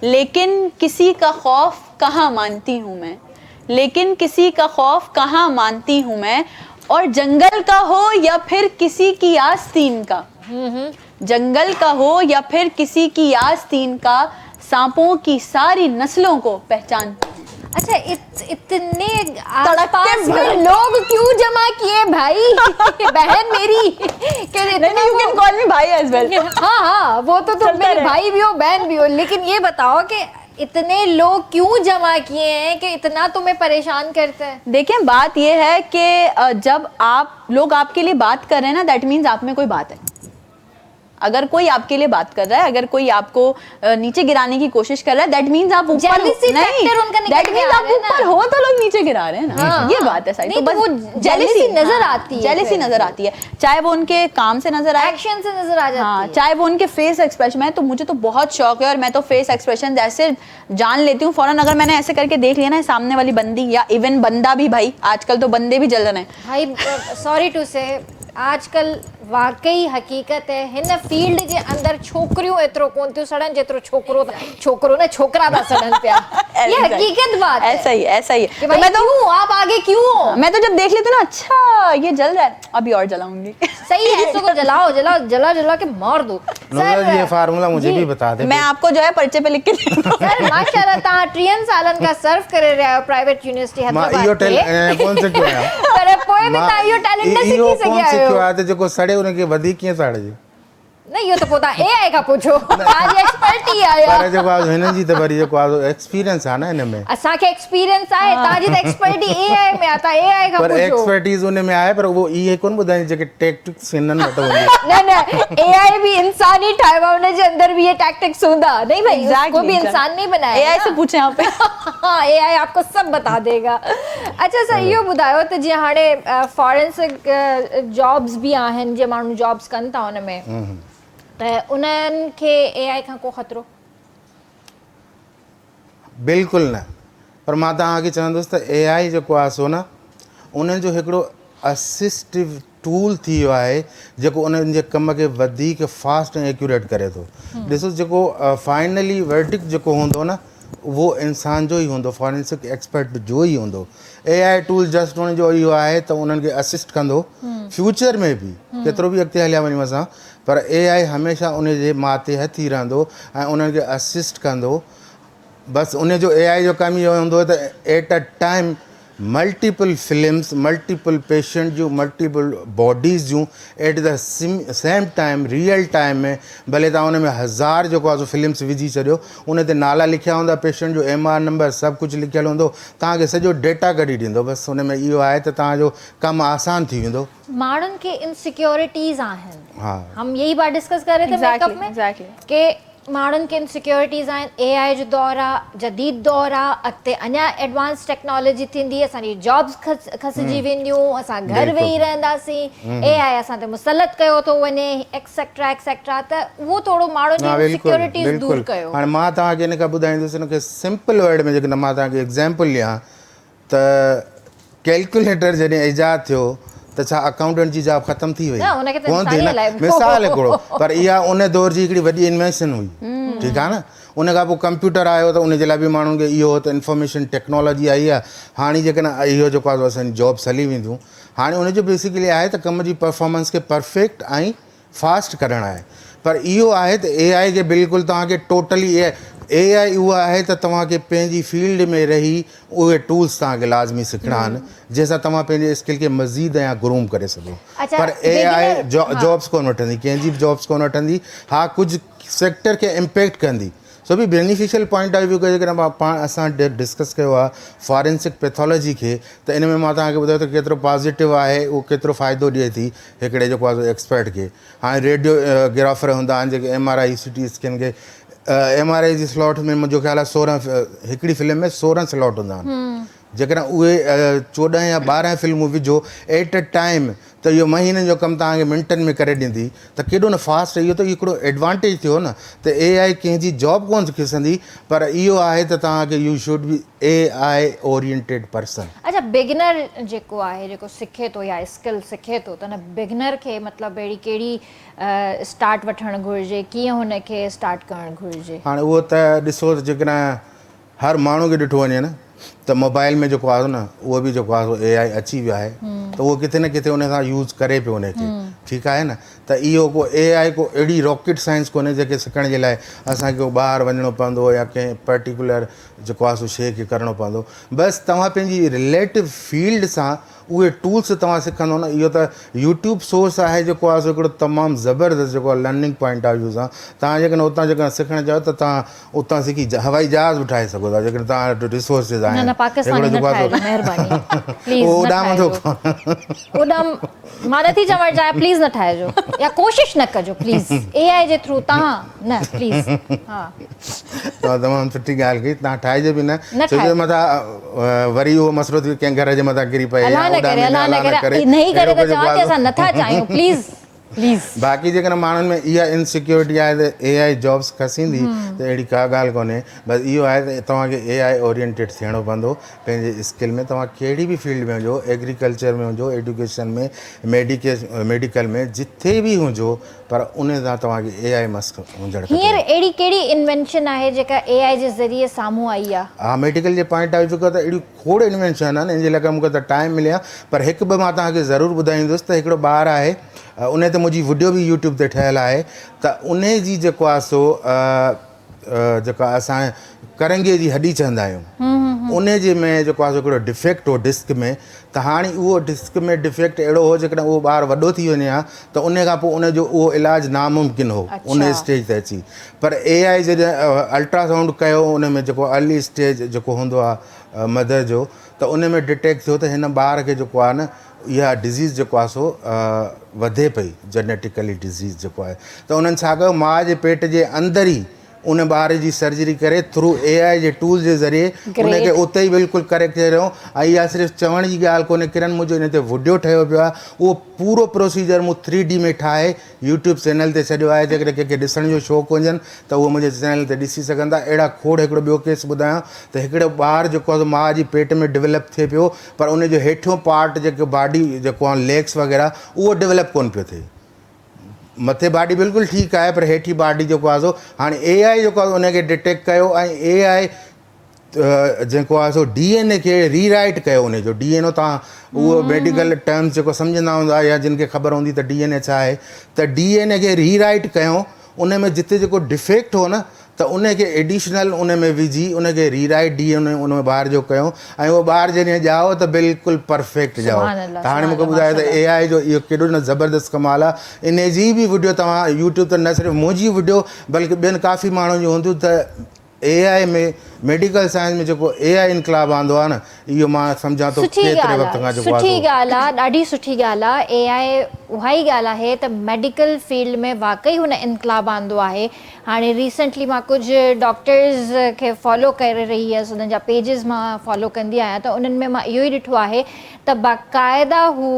लेकिन किसी का खौफ कहाँ मानती हूँ मैं, लेकिन किसी का खौफ कहाँ मानती हूँ मैं, और जंगल का हो या फिर किसी की आस्तीन का, जंगल का हो या फिर किसी की आस्तीन का, सांपों की सारी नस्लों को पहचानती हूँ। अच्छा, इतने आसपास में लोग क्यों जमा किए भाई? बहन मेरी नहीं, you can call me भाई as well। हाँ, वो तो तुम मेरे भाई भी हो बहन भी हो, लेकिन ये बताओ कि इतने लोग क्यों जमा किए हैं कि इतना तुम्हें परेशान करते हैं? देखिए, बात ये है कि जब आप लोग आपके लिए बात कर रहे हैं ना, दैट मीन्स आप में कोई बात है। अगर कोई आपके लिए बात कर रहा है, अगर कोई आपको नीचे गिराने की कोशिश कर रहा है, दैट मीन्स आप ऊपर नहीं, दैट मीन्स आप ऊपर हो तो लोग नीचे गिरा रहे हैं ना। हाँ, ये बात है सारी। तो बस वो जेलसी नजर आती है, जेलसी नजर आती है, चाहे वो उनके काम से नजर आए, एक्शन से नजर आ जाती हाँ, है, चाहे वो उनके फेस एक्सप्रेशन में। तो मुझे तो बहुत शौक है और मैं तो फेस एक्सप्रेशन ऐसे जान लेती हूँ फौरन। अगर मैंने ऐसे करके देख लिया ना सामने वाली बंदी या इवन बंदा भी, भाई आजकल तो बंदे भी जल रहे हैं भाई। सॉरी टू से, आजकल वाकई हकीकत है हिन फील्ड जे अंदर छोकरियों एतिरो कोन थियूं सड़न जेतिरो छोकरो न छोकरा था सड़न पिया। ये हकीकत बात है। ऐसा ही है कि भाई क्यों आप आगे क्यों हो? मैं तो जब देख लेती हूँ ना, अच्छा ये जल रहा है, अभी और जलाऊंगी। सही है, इसको जला के मार दो। नुसरत ये फार्मूला मुझे भी बता दे। मैं आपको जो है पर्चे पे लिख के सर माशाल्लाह तव्हां 3 सालन का सर्व करे रहिया आहियो प्राइवेट यूनिवर्सिटी हैदराबाद में। कौन से क्यों आया पर पोइ में तव्हां इहो टैलेंट न सिखी सघिया आहियो। क्यों आते जेको सड़े उनखे वधीक कीअं साड़जे? न इहो त पोइ तव्हां एआई खां पुछो, तव्हांजी एक्सपर्ट ई आहियो। पर जेको आहे हिननि जी त वरी जेको आहे एक्सपीरियंस आहे न हिन में। असांखे एक्सपीरियंस आहे, तव्हांजी त एक्सपर्ट ई एआई में आहे, तव्हां एआई खां पर पुछो। एक्सपर्टीज उन में आहे, पर वो इहे कोन ॿुधाईंदी जेके टैक्टिक्स हिननि वटि हूंदी। न एआई भी इंसान ही ठाहियो आहे, उनजे अंदर भी ये टैक्टिक्स हूंदा नहीं भाई, उसको भी इंसान नहीं बनाया। एआई से पूछे यहाँ पे। हाँ, एआई आपको सब बता देगा। अच्छा सर इहो ॿुधायो त जीअं हाणे फॉरेंसिक जॉब्स भी आहिनि, जीअं माण्हू जॉब्स कनि था उन में, त उन्हनि खे एआई खां को ख़तरो? बिल्कुलु न, पर मां तव्हांखे चवंदुसि त एआई जेको आहे सो न उन्हनि जो हिकिड़ो असिस्टिव टूल थी वियो आहे जेको उन्हनि जे कम खे वधीक फास्ट ऐं एक्यूरेट करे थो। ॾिसो जेको फाइनली वर्डिक्ट जेको हूंदो न उहो इंसान जो ई हूंदो, फॉरेंसिक एक्सपर्ट जो ई हूंदो। एआई टूल जस्ट उन जो इहो आहे त उन्हनि खे असिस्ट कंदो फ्यूचर में बि, केतिरो बि अॻिते हलिया वञूं असां, पर एआई हमेशह उन जे माथे हथी रहंदो ऐं उन्हनि खे असिस्ट कंदो। बसि उन जो एआई जो कमु इहो हूंदो त at a time multiple films, multiple patient जूं, मल्टीपल बॉडीज़ जूं at the same time real time में, भले तव्हां उन में 1000 जेको आहे सो फिल्म्स विझी छॾियो, उन ते नाला लिखिया हूंदा, पेशेंट जो MR नंबर सभु कुझु लिखियलु हूंदो, तव्हांखे सॼो डेटा कढी ॾींदो। बसि हुन में इहो आहे त तव्हांजो कमु आसान थी वेंदो। माण्हुनि खे इनसिक्योरिटीज़ आहिनि। हाँ, हम यही बात डिस्कस कर रहे थे मेकअप में कि माण्हुनि खे इनसिक्योरिटीज़ आहिनि। एआई जो दौर आहे, जदीद दौर आहे, अॻिते अञा एडवांस टेक्नोलॉजी थींदी, असांजी जॉब्स खसिजी वेंदियूं, असां घर वेही रहंदासीं, एआई असां ते मुसलत कयो थो वञे, एक्सेट्रा एक्सेट्रा, त उहो थोरो माण्हुनि जी इनसिक्योरिटीज़ दूर कयो। हाणे मां तव्हांखे हिन खां ॿुधाईंदुसि हिनखे सिंपल वर्ड में, जेकॾहिं मां तव्हांखे एग्ज़ाम्पल ॾियां त कैलकुलेटर जॾहिं ईजाद थियो त छा अकाउंटेंट जी जॉब ख़तम थी वई? कोन थी न, मिसाल हिकिड़ो, पर इहा उन दौर जी हिकिड़ी वॾी इन्वेंशन हुई। ठीकु आहे न, उन खां पोइ कंप्यूटर आयो त उन जे लाइ बि माण्हुनि खे इहो त इंफॉर्मेशन टेक्नोलॉजी आई आहे। हाणे जेकॾहिं इहो जेको आहे असांजी जॉब्स हली वेंदियूं, हाणे उनजो बेसिकली आहे त कम जी परफॉर्मेंस खे परफेक्ट ऐं फास्ट करणु आहे। पर इहो आहे त एआई खे बिल्कुलु तव्हांखे टोटली एआई उहा आहे त तव्हांखे पंहिंजी फील्ड में रही उहे टूल्स तव्हांखे लाज़मी सिखणा आहिनि जंहिंसां तव्हां पंहिंजे स्किल खे मज़ीद या ग्रूम करे सघो। पर एआई जॉब्स कोन वठंदी, कंहिंजी बि जॉब्स कोन वठंदी। हा, कुझु सेक्टर खे इम्पैक्ट कंदी, सो बि बेनिफिशियल पॉइंट ऑफ व्यू जेकॾहिं पाण असां डिस्कस कयो आहे फॉरेंसिक पैथोलॉजी खे, त इन में मां तव्हांखे ॿुधायो त केतिरो पॉज़िटिव आहे, उहो केतिरो फ़ाइदो ॾिए थी हिकिड़े जेको आहे एक्सपर्ट खे। हाणे रेडियोग्राफर हूंदा आहिनि जेके MRI CT स्कैन खे, MRI जी स्लॉट में मुंहिंजो ख़्यालु आहे 16, हिकिड़ी फिल्म में 16 स्लॉट हूंदा आहिनि। जेकॾहिं उहे 14 या 12 फिल्मूं विझो एट अ टाइम, त इहो महीने जो कमु तव्हांखे मिंटनि में करे ॾींदी, त केॾो न फास्ट। इहो त हिकिड़ो एडवांटेज थियो न, त एआई कंहिंजी जॉब कोन खिसंदी, पर इहो आहे त तव्हांखे U should be AI oriented person. अच्छा, बिगिनर जेको आहे, जेको सिखे थो या स्किल सिखे थो, त न बिगिनर खे मतिलबु अहिड़ी कहिड़ी स्टार्ट वठणु घुरिजे, कीअं हुनखे स्टार्ट करणु घुरिजे? हाणे उहो त ॾिसो त जेकॾहिं हर माण्हू खे ॾिठो वञे न त मोबाइल में जेको आहे न उहो बि जेको आहे एआई अची वियो आहे, त उहो किथे न किथे उन सां यूज़ करे पियो उनखे। ठीकु आहे न, त इहो को एआई को अहिड़ी रॉकेट साइंस कोन्हे जेके सिखण जे लाइ असांखे को ॿाहिरि वञिणो पवंदो या कंहिं पर्टिकुलर जेको आहे सो शइ खे करिणो पवंदो। बसि तव्हां पंहिंजी रिलेटिव फील्ड सां उहे टूल्स तव्हां सिखंदो न, इहो त यूट्यूब सोर्स आहे जेको आहे सो हिकिड़ो तमामु ज़बरदस्त जेको आहे लर्निंग पॉइंट ऑफ व्यू सां। तव्हां जेकॾहिं उतां जेकॾहिं सिखणु चाहियो त तव्हां उतां सिखी हवाई जहाज़ बि ठाहे सघो था, जेकॾहिं तव्हां वटि रिसोर्सिस आहिनि। मां नथी चवणु चाहियां प्लीज़ न ठाहिजो या कोशिशि न कजो प्लीज़, एआई जे थ्रू तव्हां न प्लीज़। हा, तमामु सुठी ॻाल्हि कई, तव्हां ठाहिजो बि न, छो जो मथां वरी उहो मसइलो थी कंहिं घर जे मथां किरी पए, अलाह न करे, अलाह न करे, नहीं करे त चवां थी असां नथा चाहियूं प्लीज़। प्लीज़ बाक़ी जेकॾहिं माण्हुनि में इहा इनसिक्योरिटी आहे त AI जॉब्स खसींदी त अहिड़ी का ॻाल्हि कोन्हे। बसि इहो आहे त तव्हांखे AI ओरिएंटेड थियणो पवंदो पंहिंजे स्किल में। तव्हां कहिड़ी बि फील्ड में हुजो, एग्रीकल्चर में हुजो, एजुकेशन में, मेडिकल में, जिथे बि हुजो, पर उन सां तव्हांखे AI मस्क हुजणु खपे। हींअर अहिड़ी कहिड़ी इन्वेंशन आहे जेका AI जे ज़रिए साम्हूं आई आहे? हा, medical J point of view खां त अहिड़ियूं खोड़ इन्वेंशन आहिनि, इन जे लाइ मूंखे त टाइम मिलिया, पर हिकु ॿ मां तव्हांखे ज़रूरु ॿुधाईंदुसि त हिकिड़ो ॿारु आहे, उन ते मुंहिंजी वीडियो बि यूट्यूब ते ठहियलु आहे, त उन जी जेको आहे सो जेका असां करंगे जी हॾी चवंदा आहियूं, उन जे में जेको आहे हिकिड़ो डिफेक्ट हो डिस्क में, त हाणे उहो डिस्क में डिफेक्ट अहिड़ो हो जेकॾहिं उहो ॿारु वॾो थी वञे हा त उन खां पोइ उनजो उहो इलाजु नामुमकिन हो उन स्टेज ते अची। पर AI जॾहिं अल्ट्रासाउंड कयो उन में जेको अर्ली स्टेज जेको हूंदो आहे मदर जो, त उन में डिटेक्ट थियो त हिन ॿार खे जेको आहे न इहा डिज़ीज़ जेको आहे सो वधे पई, जेनेटिकली डिज़ीज़ जेको आहे। त उन्हनि छा कयो, माउ जे पेट जे अंदरि ई उन ॿार जी सर्जरी करे थ्रू AI जे टूल जे ज़रिए उनखे उते ई बिल्कुलु करेक्ट करे रहियो। ऐं इहा सिर्फ़ु चवण जी ॻाल्हि कोन्हे, किरण मुंहिंजो इन ते वीडियो ठहियो पियो आहे, उहो पूरो प्रोसीजर मूं 3D में ठाहे यूट्यूब चैनल ते छॾियो आहे। जेकॾहिं कंहिंखे ॾिसण जो शौक़ु हुजनि त उहो मुंहिंजे चैनल ते ॾिसी सघंदा। अहिड़ा खोड़ हिकिड़ो ॿियो केस ॿुधायां त हिकिड़ो ॿारु जेको आहे माउ जी पेट में डेवलप थिए पियो, पर उनजो हेठियों पार्ट जेको बॉडी जेको आहे लेग्स वग़ैरह उहो डेवलप कोन पियो थिए। मथे बॉडी बिल्कुलु ठीकु आहे, पर हेठी बॉडी जेको आहे सो हाणे AI जेको आहे उनखे डिटेक्ट कयो ऐं AI जेको आहे सो DNA खे रीराइट कयो। उनजो DNA तव्हां उहो मेडिकल टर्म्स जेको सम्झंदा हूंदा या जिन खे ख़बर हूंदी त DNA छा आहे, त DNA खे रीराइट कयूं। उन में जिते जेको डिफेक्ट हो न त उनखे एडिशनल उन में विझी उनखे रीराइट DNA उन में ॿार जो कयूं ऐं उहो ॿारु जॾहिं ॼाओ त बिल्कुलु परफेक्ट ॼाओ। त हाणे मूंखे ॿुधायो त AI जो इहो केॾो न ज़बरदस्त कमाल आहे। इन जी बि वीडियो तव्हां यूट्यूब ते न सिर्फ़ु मुंहिंजी वीडियो बल्कि ॿियनि काफ़ी माण्हुनि जूं हूंदियूं त AI में मेडिकल साइंस में जेको AI इनकलाब आंदो आहे न, इहो मां सम्झां थो केतिरे वक़्त खां जेको आहे। सुठी ॻाल्हि आहे, ॾाढी सुठी ॻाल्हि आहे। AI उहा ई ॻाल्हि आहे त मेडिकल फील्ड में वाकई हुन इनकलाब आंदो आहे। हाणे रिसेंटली मां कुझु डॉक्टर्स खे फॉलो करे रही हुअसि, उन्हनि जा पेजिस मां फॉलो कंदी आहियां, त उन्हनि में मां इहो ई ॾिठो आहे त बाक़ाइदा हू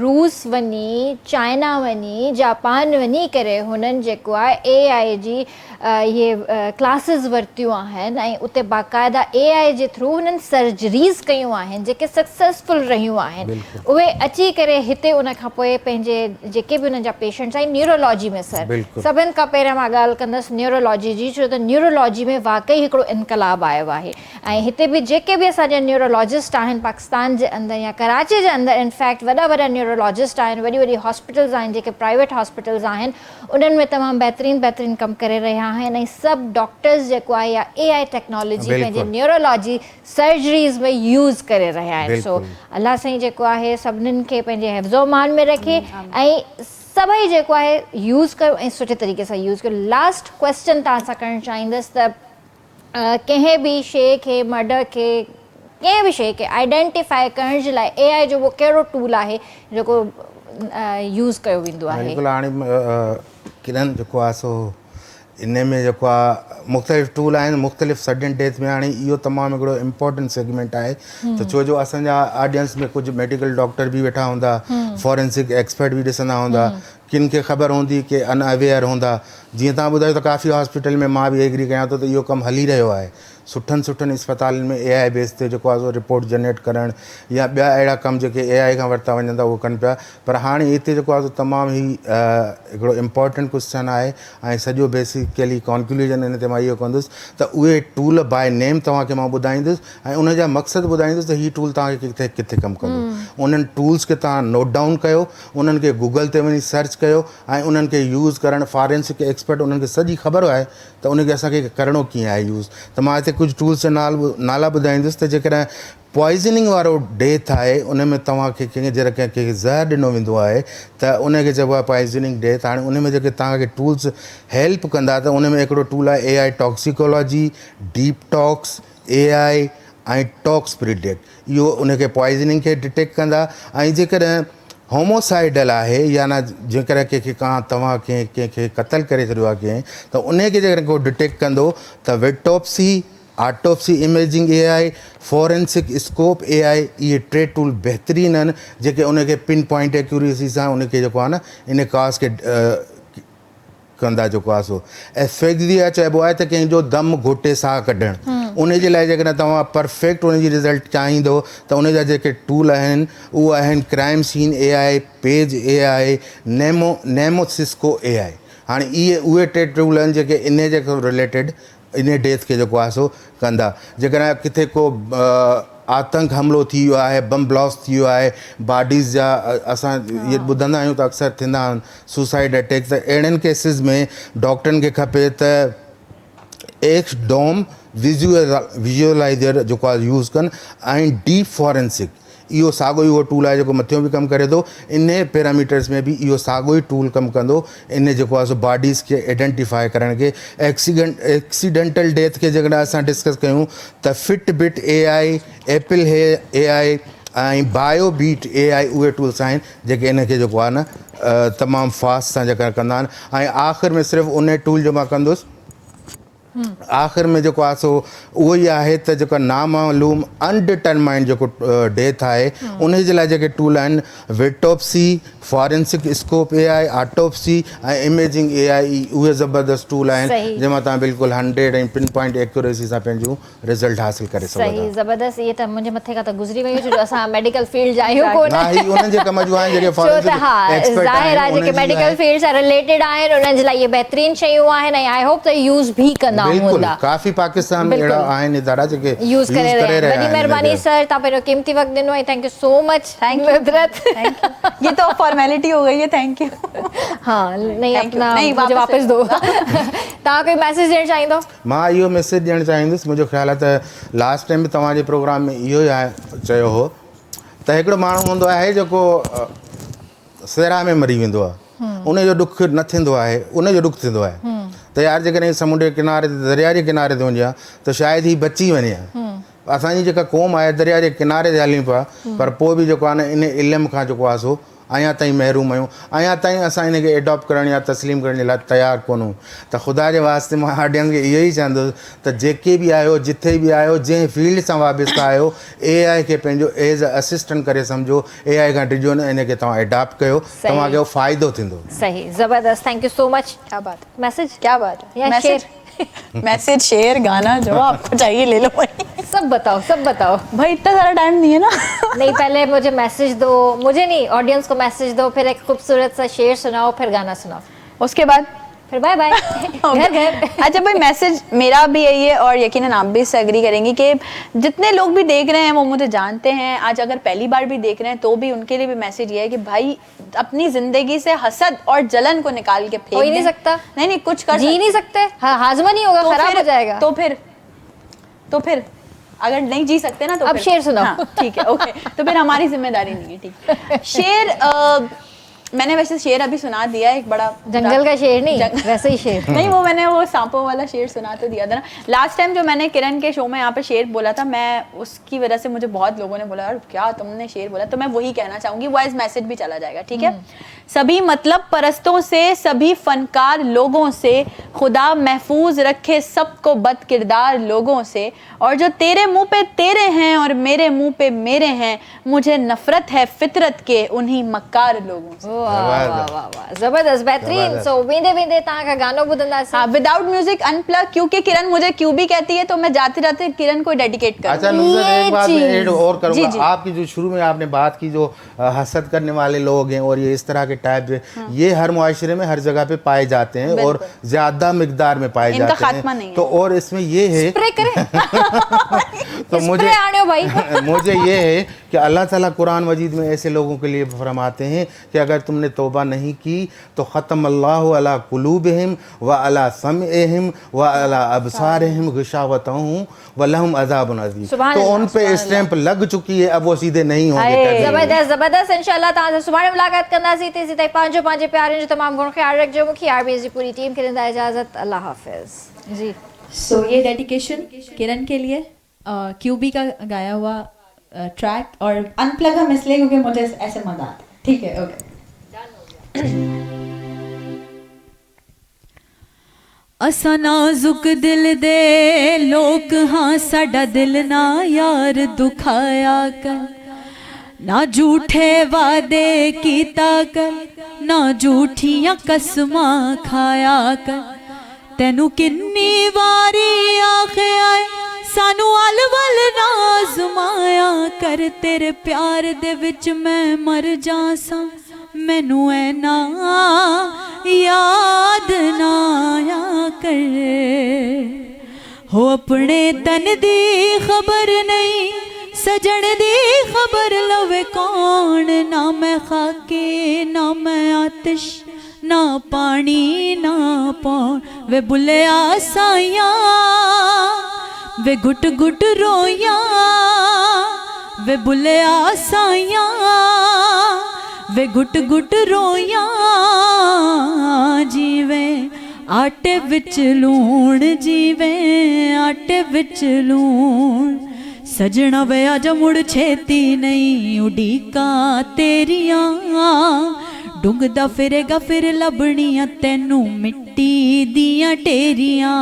रूस वञी, चाइना वञी, जापान वञी करे हुननि जेको आहे AI जी इहे क्लासिस वरितियूं आहिनि ऐं उते बाक़ाइदा AI जे थ्रू हुननि सर्जरीज़ कयूं आहिनि जेके सक्सेसफुल रहियूं आहिनि। उहे अची करे हिते उन खां पोइ पंहिंजे जेके बि उन्हनि जा पेशेंट्स आहिनि न्यूरोलॉजी में सभिनि खां पहिरियों मां ॻाल्हि कंदसि न्यूरोलॉजी जी, छो त न्यूरोलॉजी में वाकई हिकिड़ो इनकलाब आयो आहे। ऐं हिते बि जेके बि असांजा न्यूरोलॉजिस्ट आहिनि पाकिस्तान जे अंदरि या कराची जे अंदरि, इनफैक्ट वॾा वॾा न्यूरोलॉजिस्ट आहिनि, वॾी वॾी हॉस्पिटल्स आहिनि जेके प्राइवेट हॉस्पिटल्स आहिनि, उन्हनि में तमामु बहितरीनु कमु करे रहिया आहिनि। ऐं सभु डॉक्टर्स जेको आहे या AI टेक्नोलॉजी पंहिंजे न्यूरोलॉजी सर्जरीज़ में यूज़ करे रहिया आहिनि। सो अलाह साईं जेको आहे सभिनीनि खे पंहिंजे हिफ़्ज़ो मान में रखे ऐं सभई जेको आहे यूज़ कयो ऐं सुठे तरीक़े सां यूज़ कयो। लास्ट क्वेश्चन तव्हां सां करणु चाहींदसि त कंहिं बि शइ खे, मर्डर खे, कंहिं बि शइ खे आइडेंटिफाई करण जे लाइ AI जो उहो कहिड़ो टूल आहे जेको यूज़ कयो वेंदो आहे? बिल्कुलु। हाणे किरण जेको आहे सो इन में जेको आहे मुख़्तलिफ़ टूल आहिनि मुख़्तलिफ़ सडन डेथ में। हाणे इहो तमामु हिकिड़ो इम्पोर्टेंट सेगमेंट आहे त छो जो असांजा ऑडियंस में कुझु मेडिकल डॉक्टर बि वेठा हूंदा, फॉरेंसिक एक्सपर्ट बि ॾिसंदा हूंदा, किन खे ख़बर हूंदी की अनअवेयर हूंदा। जीअं तव्हां ॿुधायो त काफ़ी हॉस्पिटल में मां बि एग्री कयां थो त इहो कमु हली रहियो आहे। सुठनि अस्पतालनि में AI बेस ते जेको आहे सो रिपोर्ट जनरेट करणु या ॿिया अहिड़ा कम जेके AI खां वरिता वञनि था उहो कनि पिया। पर हाणे हिते जेको आहे सो तमामु ई हिकिड़ो इम्पोर्टेंट क्वेश्चन आहे ऐं सॼो बेसिकली कॉन्क्लूजन हिन ते मां इहो कंदुसि त उहे टूल बाय नेम तव्हांखे मां ॿुधाईंदुसि ऐं उनजा मक़सदु ॿुधाईंदुसि त हीअ टूल तव्हांखे किथे किथे कमु कंदो। उन्हनि टूल्स खे तव्हां नोट डाउन कयो, उन्हनि खे गूगल ते वञी सर्च कयो ऐं उन्हनि खे यूज़ करणु फॉरेंसिक एक्सपर्ट उन्हनि खे सॼी ख़बर आहे त उनखे असांखे करिणो कीअं आहे यूज़। त मां हिते कुझु टूल्स जा नाला ॿुधाईंदुसि त जेकॾहिं पॉइज़निंग वारो डेथ आहे उन में तव्हांखे कंहिंखे ज़हर ॾिनो वेंदो आहे त उनखे चइबो आहे पॉइज़निंग डेथ। हाणे उन में जेके तव्हांखे टूल्स हेल्प कंदा त उन में हिकिड़ो टूल आहे AI toxicology, deep talks, AI ऐं टॉक्स प्रिडिक्ट। इहो उनखे पॉइज़निंग खे डिटेक्ट कंदा। ऐं जेकॾहिं होमोसाइडल आहे या न जेकॾहिं तव्हां कंहिंखे क़तल करे छॾियो आहे कंहिं, त उनखे जेकॾहिं को डिटेक्ट कंदो त virtopsy autopsy imaging AI, forensic scope AI, इहे टे टूल बहितरीनु आहिनि जेके उनखे पिन पॉइंट एक्यूरेसी सां उनखे जेको आहे न इन कास खे कंदा जेको आहे सो। एफेक्सिया चइबो आहे त कंहिंजो दम घोटे साह कढणु, उन जे लाइ जेकॾहिं तव्हां परफेक्ट उनजी रिज़ल्ट चाहींदो त उन जा जेके टूल आहिनि उहे आहिनि crime scene AI, page AI, नेमोसिस्को AI। हाणे इहे उहे टे टूल आहिनि जेके इन जे रिलेटेड इन डेथ खे जेको आहे सो कंदा। जेकॾहिं किथे को आतंक हमिलो थी वियो आहे, बम ब्लास्ट थी वियो आहे, बॉडीज़ जा असां इहे ॿुधंदा आहियूं त अक्सर थींदा आहिनि सुसाइड अटैक, त अहिड़नि केसिस में डॉक्टरनि खे खपे त एक्सडोम विजुअलाइज़र जेको आहे यूज़ कनि ऐं डीप फॉरेंसिक, इहो साॻियो ई उहो टूल आहे जेको मथियों बि कमु करे थो, इन पैरामीटर्स में बि इहो साॻियो ई टूल कमु कंदो इन जेको आहे सो बॉडीज़ खे आइडेंटिफाई करण खे। एक्सीडेंटल डेथ खे जेकॾहिं असां डिस्कस कयूं त फिटबिट AI, एप्पल AI ऐं बायोबीट AI उहे टूल्स आहिनि जेके इन खे जेको आहे न तमामु फास्ट सां जेका कंदा आहिनि। ऐं आख़िर में सिर्फ़ु उन टूल जो मां कंदुसि, आख़िर में जेको आहे सो उहो ई आहे त जेका नामालूम अनडिटरमाइंड जेको डेथ आहे उन जे लाइ जेके टूल आहिनि विटोप्सी, फॉरेंसिक स्कोप AI, ऑटोप्सी ऐं इमेजिंग AI, उहे ज़बरदस्त टूल आहिनि जंहिंमां तव्हां बिल्कुलु 100 ऐं पिन पॉइंट एक्यूरेसी सां पंहिंजूं रिज़ल्ट हासिलु करे सघो था। सही, ज़बरदस्त। इहे त मुंहिंजे मथे खां त गुज़री वियूं छो जो असां मेडिकल फील्ड जा आहियूं कोन। हा, ही उन्हनि जे कम जूं आहिनि जेके फॉरेंसिक एक्सपर्ट ज़ाहिर आहे जेके मेडिकल फील्ड सां रिलेटेड आहिनि उन्हनि जे लाइ इहे बहितरीन शयूं आहिनि ऐं आई होप त यूज़ बि कंदा बिल्कुलु। काफ़ी पाकिस्तान में अहिड़ा आहिनि इदारा जेके यूज़ करे रहिया आहिनि। वॾी महिरबानी सर, तव्हां पंहिंजो क़ीमती वक़्तु ॾिनो ऐं thank you so much. Thank U. ये तो फॉर्मेलिटी हो गई है, थैंक यू। हाँ, नहीं अपना मुझे वापस दो। तव्हां कोई मैसेज ॾियणु चाहींदो? मां इहो मैसेज ॾियणु चाहींदुसि, मुंहिंजो ख़्यालु आहे त लास्ट टाइम बि तव्हांजे प्रोग्राम में इहो ई चयो हो त हिकिड़ो माण्हू हूंदो आहे जेको सेरा में मरी वेंदो आहे, उनजो ॾुख न थींदो आहे, उनजो ॾुख थींदो आहे त यार जेकॾहिं समुंड जे किनारे ते दरिया जे किनारे ते वञे हा त शायदि ही बची वञे हा। असांजी जेका क़ौम आहे दरिया जे किनारे ते हलियूं पिया, पर पोइ बि जेको आहे न इन इल्म खां जेको आहे सो अञा ताईं महरूम आहियूं, अञा ताईं असां हिनखे एडॉप्ट करण या तस्लीम करण जे लाइ तयारु कोन्हूं। त ख़ुदा जे वास्ते मां ऑडियंस खे इहो ई चवंदुसि त जेके बि आहियो, जिथे बि आहियो, जंहिं फील्ड सां वाबस्ता आहियो, AI खे पंहिंजो एज़ अ असिस्टेंट करे सम्झो, AI खां डिजो न, इनखे तव्हां एडॉप्ट कयो, तव्हांखे फ़ाइदो थींदो। सही, ज़बरदस्त, थैंक यू सो मच। क्या बात है, मैसेज क्या बात है, मैसेज मैसेज, शेयर, गाना, जो आपको चाहिए ले लो भाई। सब बताओ, सब बताओ भाई, इतना सारा टाइम नहीं है ना। नहीं, पहले मुझे मैसेज दो, मुझे नहीं ऑडियंस को मैसेज दो, फिर एक खूबसूरत सा शेर सुनाओ, फिर गाना सुनाओ, उसके बाद फिर बाय बाय। घर घर। अच्छा भाई, मैसेज मेरा भी यही है और यकीनन आप भी इससे एग्री करेंगी कि जितने लोग भी देख रहे हैं वो मुझे जानते हैं, आज अगर पहली बार भी देख रहे हैं तो भी उनके लिए भी मैसेज ये है कि भाई अपनी जिंदगी से हसद और जलन को निकाल के फेंक हो ही नहीं सकता। नहीं, कुछ कर जी नहीं सकते, हाजमा नहीं होगा, खराब हो जाएगा। तो फिर अगर नहीं जी सकते ना तो अब शेर सुनाओ। हाँ, ठीक है, ओके। तो फिर हमारी जिम्मेदारी नहीं है, ठीक। शेर मैंने वैसे शेर अभी सुना दिया है, एक बड़ा जंगल का शेर नहीं, वैसे ही शेर। नहीं, वो मैंने वो सांपों वाला शेर सुना तो दिया था ना लास्ट टाइम, जो मैंने किरण के शो में यहाँ पे शेर बोला था, मैं उसकी वजह से मुझे बहुत लोगों ने बोला यार क्या तुमने शेर बोला, तो मैं वही कहना चाहूंगी, वॉइस मैसेज भी चला जाएगा, ठीक है। सभी मतलब परस्तों से, सभी फनकार लोगों से, खुदा महफूज रखे सबको बद किरदार लोगों से, और जो तेरे मुंह पे तेरे हैं और मेरे मुंह पे मेरे हैं, मुझे नफरत है फितरत के उन्हीं मक्कार लोगों से। वाह वाह वाह, जबरदस्त, बेहतरीन। सो वेंदे वेंदे तव्हां का गानो ॿुधंदासीं। हाँ, विदाउट म्यूजिक अनप्लग, क्योंकि किरण मुझे क्यों भी कहती है तो मैं जाते जाते किरण को डेडिकेट कर। अच्छा नुसरत, एक बात मैं ऐड और जी, जी। करूँगा, आपकी जो शुरू में आपने बात की जो हसद करने वाले लोग हैं और ये इस तरह के टाइप ये हर मुआशरे में हर जगह पे पाए जाते हैं और ज्यादा मिकदार में पाए जाते हैं, तो और इसमें ये है तो मुझे ये है कि अल्लाह ताला कुरान मजीद में ऐसे लोगों के लिए फरमाते हैं कि अगर तुमने तौबा नहीं की तो ख़त्म अल्लाहु अला कुलूबिहिम व अला समइहिम व अला अबसारिहिम गिशावतहुम व लहुम अज़ाबुन अज़ीम, तो उन पे स्टैंप लग चुकी है, अब वो सीधे नहीं होंगे। ज़बरदस्त ज़बरदस्त, इंशाल्लाह तां सुभाणे मुलाकात कंदासीं, तेसी ताईं पंहिंजो पंहिंजे प्यारनि जो तमामु घणो ख्यालु रखिजो। मूंखे RBS जी पूरी टीम खे ॾींदा इजाज़त, अल्लाह हाफ़िज़ जी। सो ये डेडिकेशन किरण के लिए, QB का गाया हुआ ट्रैक, और अनप्लग हम इसलिए क्योंकि मुझे ऐसे मजा आता है, ठीक है, ओके। असा नाजुक दिल दे लोक हाँ साडा दिल ना यार दुखाया कर ना झूठे वादे कीता कर ना झूठियां कसमां खाया कर तेनू किन्नी वारी आखिया सानू अल वल ना आजमाया कर तेरे प्यार दे विच मैं मर जासां मैनू ऐ ना याद ना आया कर हो अपने तन दी खबर नहीं सजन दी खबर लवे कौन ना मैं खाके ना मैं आतिश ना पानी ना पौन वे बुले आसाइया वे गुट गुट रोया वे बुले आसाइया वे गुट गुट रोया जीवे आटे विच लूण जीवे आटे विच लूण सजना वे आजा मुड़ छेती नहीं उड़ीका तेरिया डुंगदा फिरेगा फिर लबनिया तेनू मिट्टी दिया टेरिया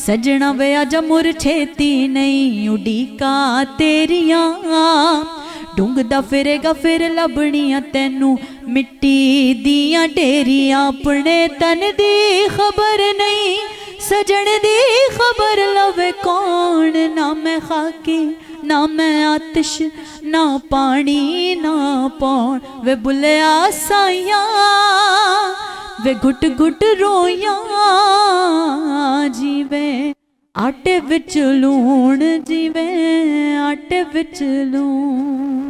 सजना वे आजा मुड़ छेती नहीं उड़ीका तेरिया डुंगदा फिरेगा फिर लबनिया तेनू मिट्टी दिया टेरिया अपने तन दी खबर नहीं सजन दी खबर लवे कौन ना मैं खाकी ना मैं आतिश ना पानी ना पौन वे बुले आसाइया वे गुट गुट रोया जीवे आटे विच लूण जीवे आटे विच लूण